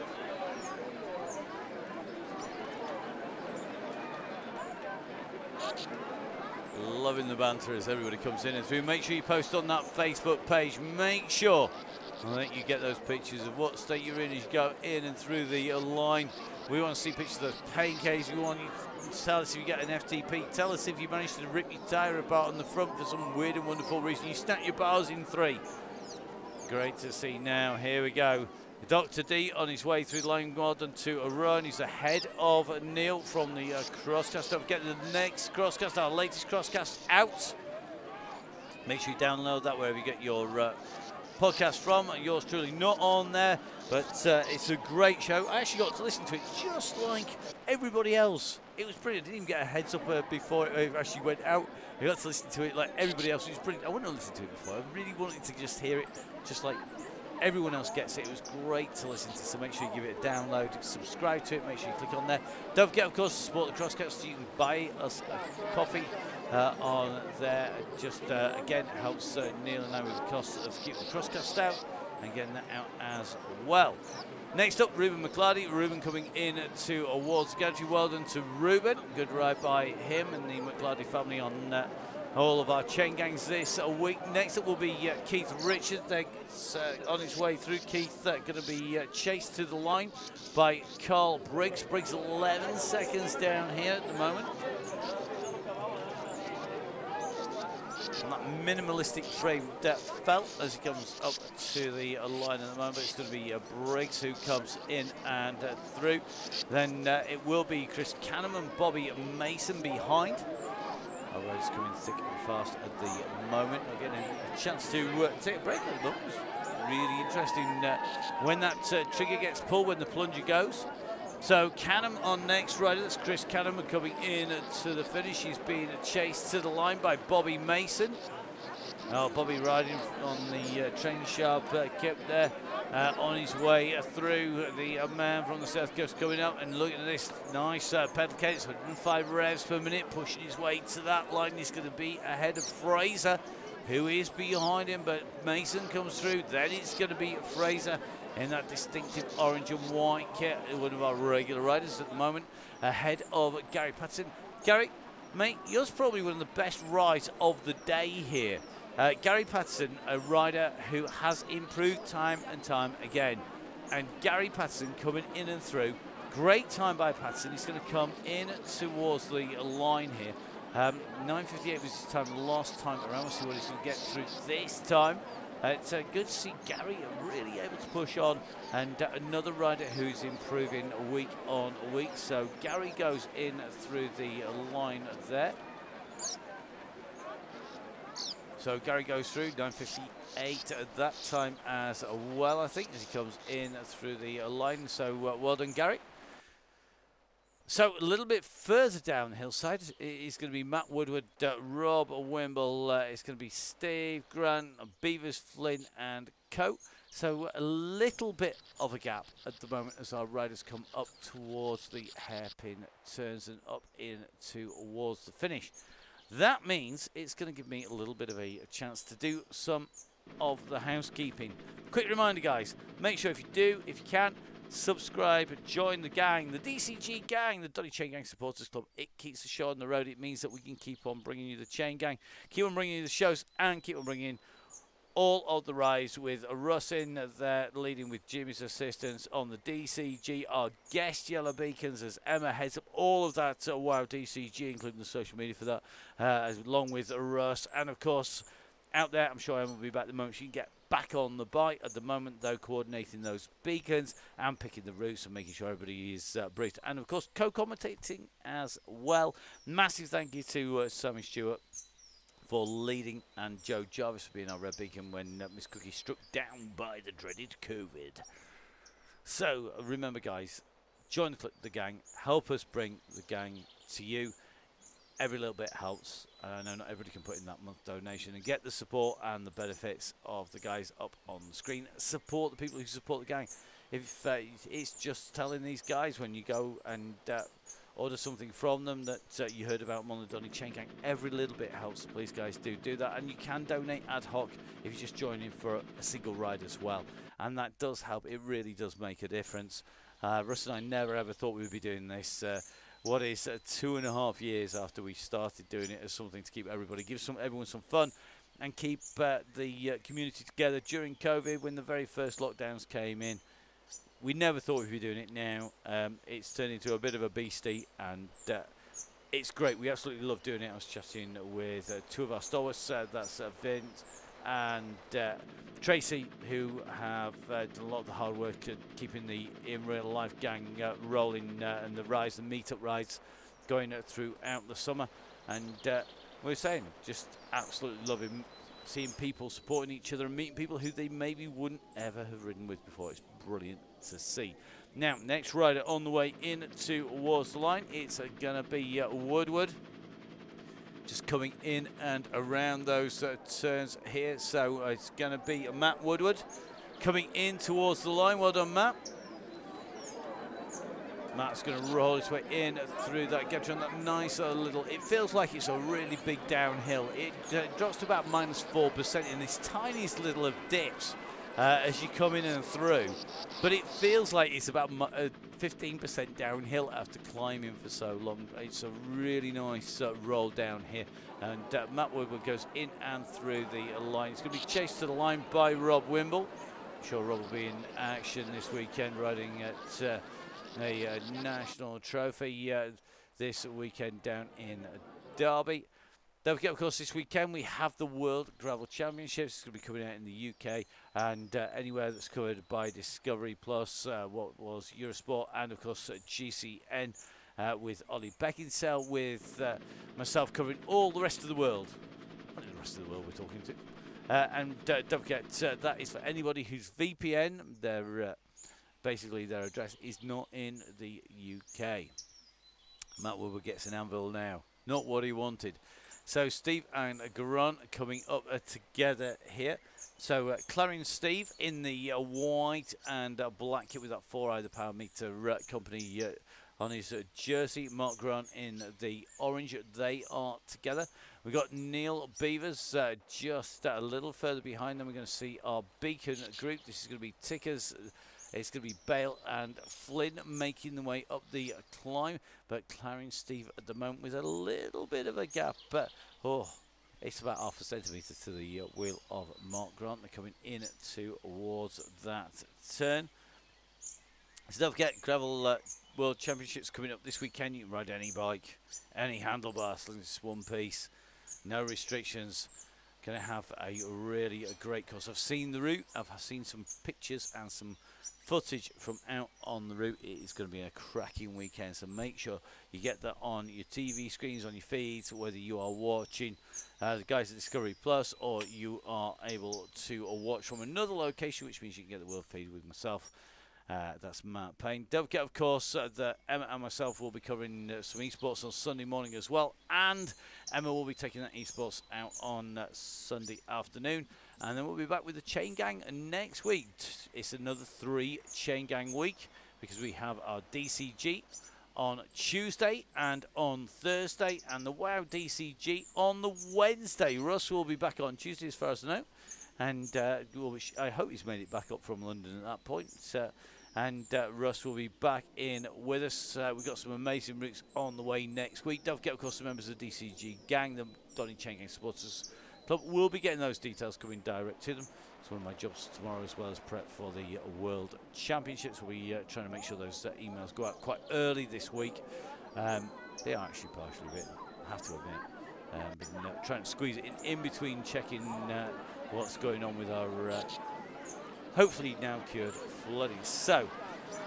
A: Loving the banter as everybody comes in and through. Make sure you post on that Facebook page. Make sure that you get those pictures of what state you're in as you go in and through the line. We want to see pictures of those pain cases. We want you to tell us if you get an FTP. Tell us if you managed to rip your tyre apart on the front for some weird and wonderful reason. You snap your bars in 3. Great to see now. Here we go. Dr. D on his way through the line, Gordon to a run. He's ahead of Neil from the crosscast. Don't forget the next crosscast, our latest crosscast out. Make sure you download that wherever you get your podcast from. Yours truly not on there, but it's a great show. I actually got to listen to it just like everybody else. It was brilliant. I didn't even get a heads up before it actually went out. I got to listen to it like everybody else. It was brilliant. I wouldn't have listened to it before. I really wanted to just hear it just like everyone else gets it. It was great to listen to, so make sure you give it a download, subscribe to it, make sure you click on there. Don't forget, of course, to support the Crosscast. You can buy us a coffee on there. Just, again, helps Neil and I with the cost of keeping the Crosscast out and getting that out as well. Next up, Ruben McClarty. Ruben coming in to awards gantry. Well done to Ruben. Good ride by him and the McClarty family on all of our chain gangs this week. Next up will be Keith Richards. On his way through. Keith going to be chased to the line by Carl Briggs. Briggs 11 seconds down here at the moment. On that minimalistic frame felt as he comes up to the line at the moment. It's going to be Briggs who comes in and through. Then it will be Chris Canham and Bobby Mason behind. Otherwise, coming thick and fast at the moment. Not getting a chance to take a break at the moment. It's really interesting when that trigger gets pulled, when the plunger goes. So Canham on next rider. That's Chris Canham coming in to the finish. He's being chased to the line by Bobby Mason. Oh, Bobby riding on the training sharp kip there. On his way through, the man from the south coast coming up and looking at this nice pedal cadence, 105 revs per minute, pushing his way to that line. He's going to be ahead of Fraser, who is behind him, but Mason comes through. Then it's going to be Fraser in that distinctive orange and white kit, one of our regular riders at the moment, ahead of Gary Patterson. Gary, mate, yours probably one of the best rides of the day here. Gary Patterson, a rider who has improved time and time again. And Gary Patterson coming in and through. Great time by Patterson. He's going to come in towards the line here. 9:58 was his time last time around. We'll see what he's going to get through this time. It's good to see Gary really able to push on, and another rider who's improving week on week. So Gary goes in through the line there. So Gary goes through, 9:58 at that time as well, I think, as he comes in through the line. So well done, Gary. So a little bit further down the hillside is going to be Matt Woodward, Rob Wimble, it's going to be Steve Grant, Beavers, Flynn and Co. So a little bit of a gap at the moment as our riders come up towards the hairpin turns and up in towards the finish. That means it's going to give me a little bit of a chance to do some of the housekeeping. Quick reminder, guys, make sure if you can, subscribe, join the gang, the DCG gang, the Donny Chaingang Supporters Club. It keeps the show on the road. It means that we can keep on bringing you the Chain Gang, keep on bringing you the shows, and keep on bringing all of the rides with Russ in there, leading with Jimmy's assistance on the DCG, our guest Yellow Beacons as Emma heads up all of that WoW DCG, including the social media for that, along with Russ. And of course, out there, I'm sure Emma will be back the moment she can get back on the bike. At the moment, though, coordinating those beacons and picking the routes and making sure everybody is briefed. And of course, co-commentating as well. Massive thank you to Sammy Stewart for leading, and Joe Jarvis for being our red beacon when Miss Cookie struck down by the dreaded COVID. So remember, guys, join the gang, help us bring the gang to you. Every little bit helps. I know not everybody can put in that month donation and get the support and the benefits of the guys up on the screen. Support the people who support the gang. If it's just telling these guys when you go and order something from them that you heard about them on the Donny Chaingang, every little bit helps. Please, guys, do that. And you can donate ad hoc if you just join in for a single ride as well. And that does help. It really does make a difference. Russ and I never ever thought we would be doing this. What is 2.5 years after we started doing it as something to keep everybody, give everyone some fun, and keep the community together during COVID when the very first lockdowns came in. We never thought we'd be doing it now. It's turned into a bit of a beastie, and it's great. We absolutely love doing it. I was chatting with two of our stalwarts, that's Vince and Tracy, who have done a lot of the hard work at keeping the in real life gang rolling, and the rides, the meetup rides going throughout the summer. And we were saying, just absolutely loving seeing people supporting each other and meeting people who they maybe wouldn't ever have ridden with before. It's brilliant to see. Now, next rider on the way in towards the line, it's going to be Woodward. Just coming in and around those turns here. So it's going to be Matt Woodward coming in towards the line. Well done, Matt. Matt's going to roll his way in through that gap on that nice little, it feels like it's a really big downhill. It drops to about -4% in this tiniest little of dips as you come in and through. But it feels like it's about 15% downhill after climbing for so long. It's a really nice roll down here. And Matt Woodward goes in and through the line. It's going to be chased to the line by Rob Wimble. I'm sure Rob will be in action this weekend riding at a national trophy this weekend down in Derby. Don't forget, of course, this weekend we have the World Gravel Championships. It's going to be coming out in the UK and anywhere that's covered by Discovery Plus, what was Eurosport, and of course GCN with Ollie Beckinsale, with myself covering all the rest of the world. Only the rest of the world we're talking to. And don't forget, that is for anybody whose VPN, basically their address is not in the UK. Matt Woodward gets an anvil now. Not what he wanted. So Steve and Garon coming up together here. So Clarion Steve in the white and black kit with that 4i, the power meter company on his jersey. Mark Grant in the orange. They are together. We've got Neil Beavers just a little further behind them. We're going to see our beacon group. This is going to be Tickers. It's going to be Bale and Flynn making the way up the climb. But Clarion Steve at the moment with a little bit of a gap. But, it's about ½ a centimetre to the wheel of Mark Grant. They're coming in towards that turn. So don't forget, Gravel World Championships coming up this weekend. You can ride any bike, any handlebar, as long as it's one piece. No restrictions. Going to have a really great course. I've seen the route. I've seen some pictures and some footage from out on the route. It is going to be a cracking weekend, so make sure you get that on your TV screens, on your feeds, whether you are watching the guys at Discovery Plus or you are able to watch from another location, which means you can get the world feed with myself. That's Matt Payne. Don't forget, of course, that Emma and myself will be covering some esports on Sunday morning as well, and Emma will be taking that esports out on Sunday afternoon, and then we'll be back with the Chain Gang next week. It's another 3 Chain Gang week because we have our DCG on Tuesday and on Thursday, and the WoW DCG on the Wednesday. Russ will be back on Tuesday as far as I know. and I hope he's made it back up from London at that point. And Russ will be back in with us. We've got some amazing routes on the way next week. Don't forget, of course, the members of the DCG gang, the Donny Chaingang Supporters Club, will be getting those details coming direct to them. It's one of my jobs tomorrow, as well as prep for the World Championships. We'll be trying to make sure those emails go out quite early this week. They are actually partially written, I have to admit. Been trying to squeeze it in between checking what's going on with our hopefully now cured flooding. So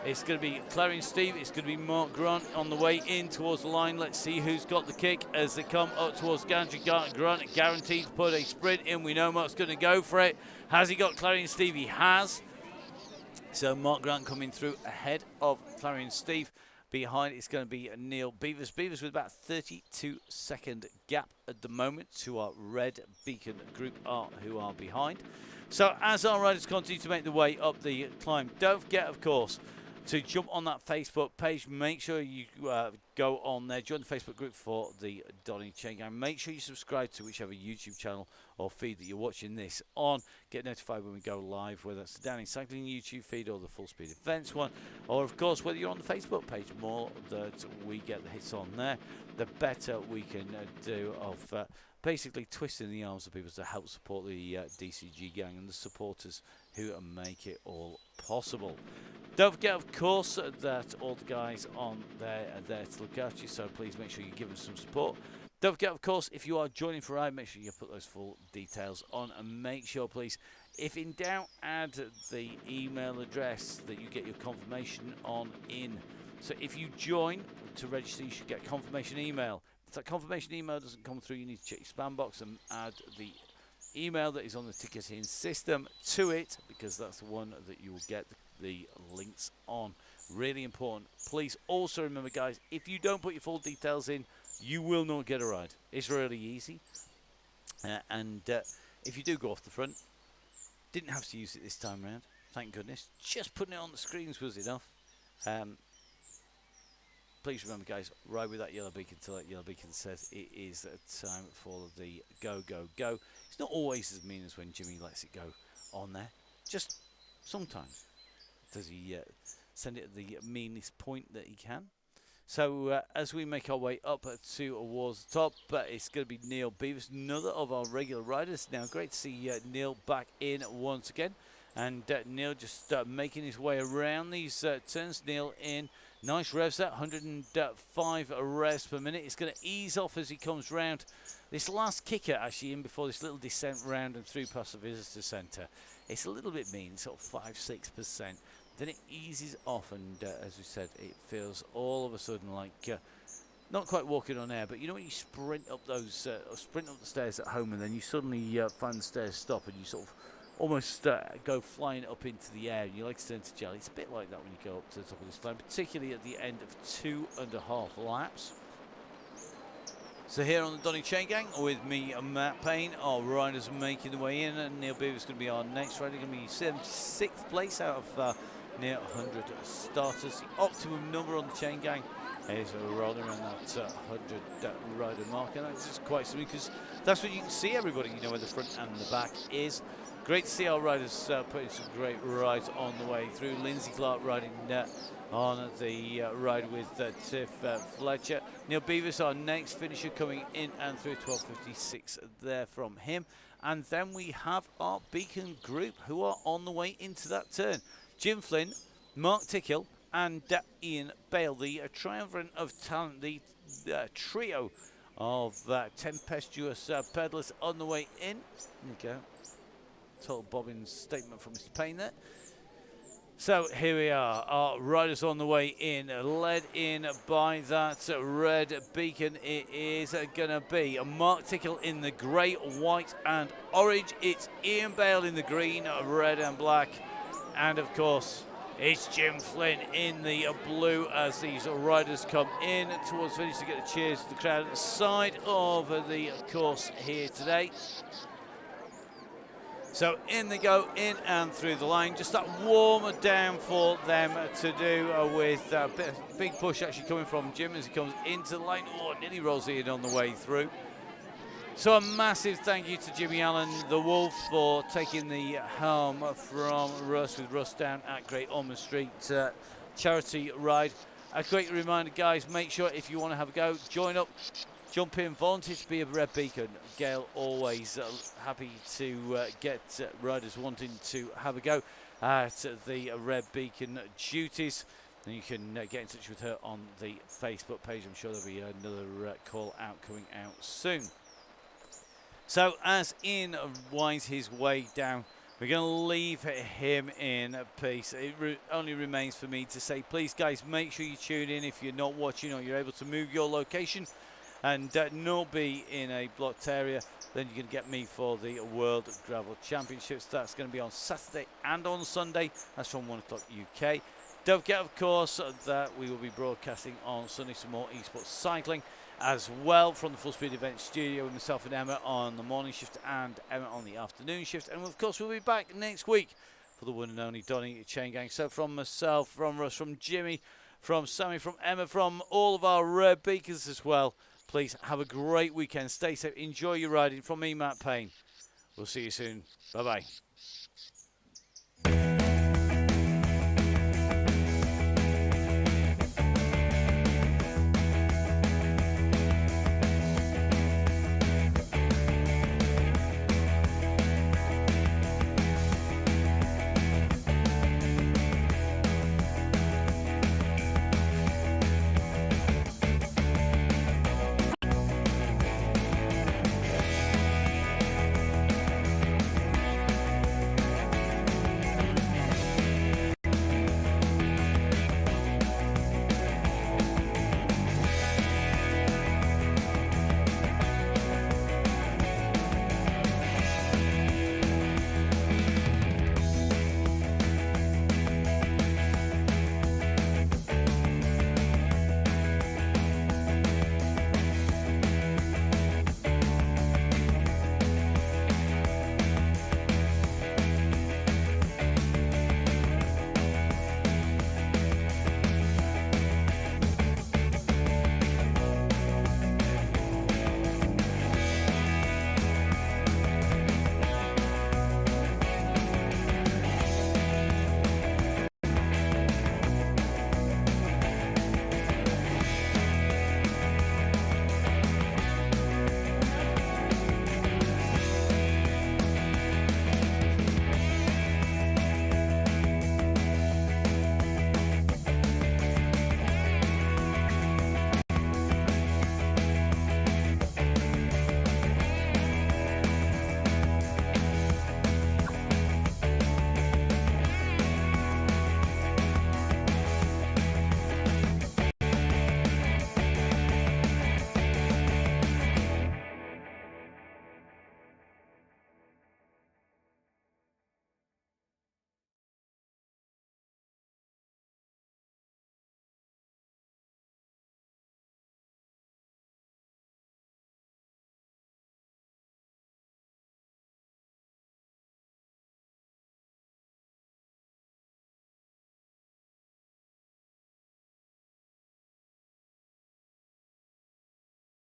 A: it's going to be Clarion Steve, it's going to be Mark Grant on the way in towards the line. Let's see who's got the kick as they come up towards Gantry. Grant guaranteed to put a sprint in. We know Mark's going to go for it. Has he got Clarion Steve? He has. So Mark Grant coming through ahead of Clarion Steve. Behind it's going to be Neil Beavers. Beavers with about 32-second gap at the moment to our Red Beacon group who are behind. So as our riders continue to make their way up the climb, don't forget, of course, to jump on that Facebook page. Make sure you go on there, join the Facebook group for the Donny Chaingang. Make sure you subscribe to whichever YouTube channel or feed that you're watching this on. Get notified when we go live, whether it's the Downey Cycling YouTube feed or the Full Speed Events one, or of course whether you're on the Facebook page. More that we get the hits on there, the better we can do of basically twisting the arms of people to help support the DCG gang and the supporters who make it all possible. Don't forget, of course, that all the guys on there are there to look after you, so please make sure you give them some support. Don't forget, of course, if you are joining for a ride, make sure you put those full details on, and make sure, please, if in doubt, add the email address that you get your confirmation on in. So if you join to register, you should get a confirmation email. If that confirmation email doesn't come through, you need to check your spam box and add the email that is on the ticketing system to it, because that's the one that you will get the links on. Really important. Please also remember, guys, if you don't put your full details in, you will not get a ride. It's really easy. And if you do go off the front, didn't have to use it this time around, thank goodness. Just putting it on the screens was enough. Please remember, guys, ride with that yellow beacon until that yellow beacon says it is time for the go, go, go. It's not always as mean as when Jimmy lets it go on there. Just sometimes does he send it at the meanest point that he can. So as we make our way up towards the top, it's going to be Neil Beavers, another of our regular riders. Now, great to see Neil back in once again. And Neil just making his way around these turns. Neil in. Nice revs that, 105 revs per minute. It's going to ease off as he comes round this last kicker, actually, in before this little descent round and through past the visitor centre. It's a little bit mean, sort of 5-6%. Then it eases off, and as we said, it feels all of a sudden like not quite walking on air, but you know when you sprint up those, sprint up the stairs at home, and then you suddenly find the stairs stop, and you sort of almost go flying up into the air, and you like to turn to jelly. It's a bit like that when you go up to the top of this climb, particularly at the end of 2.5 laps. So here on the Donny Chaingang with me and Matt Payne, our riders making their way in, and Neil Beaver's going to be our next rider, going to be 76th place out of near 100 starters. The optimum number on the Chaingang is rolling around that 100 rider mark, and that's just quite something, because that's what you can see everybody, you know, where the front and the back is. Great to see our riders putting some great rides on the way through. Lindsay Clark riding on the ride with Tiff Fletcher. Neil Beavers, our next finisher, coming in and through 12.56 there from him. And then we have our Beacon group who are on the way into that turn. Jim Flynn, Mark Tickhill and Ian Bale, the triumvirate of talent, the trio of tempestuous pedalers on the way in. There you go. Total bobbing statement from Mr. Payne there. So here we are, our riders on the way in, led in by that red beacon. It is going to be Mark Tickhill in the grey, white and orange. It's Ian Bale in the green, red and black. And of course, it's Jim Flynn in the blue as these riders come in towards finish to get the cheers of the crowd at the side of the course here today. So in they go, in and through the line. Just that warmer down for them to do with a big push actually coming from Jim as he comes into the line. Oh, nearly rolls in on the way through. So a massive thank you to Jimmy Allen, the Wolf, for taking the helm from Russ, with Russ down at Great Ormond Street charity ride. A great reminder, guys, make sure if you want to have a go, join up, jump in, volunteer to be a Red Beacon. Gail always happy to get riders wanting to have a go at the Red Beacon duties. And you can get in touch with her on the Facebook page. I'm sure there'll be another call out coming out soon. So as Ian winds his way down, we're going to leave him in peace. It only remains for me to say, please, guys, make sure you tune in if you're not watching or you're able to move your location and not be in a blocked area. Then you can get me for the World Gravel Championships. That's going to be on Saturday and on Sunday. That's from 1 o'clock UK. Don't forget, of course, that we will be broadcasting on Sunday some more esports cycling as well from the Full Speed Event studio with myself and Emma on the morning shift and Emma on the afternoon shift. And of course, we'll be back next week for the one and only Donny Chaingang. So from myself, from Russ, from Jimmy, from Sammy, from Emma, from all of our Red Beacons as well, please have a great weekend. Stay safe. Enjoy your riding. From me, Matt Payne. We'll see you soon. Bye-bye.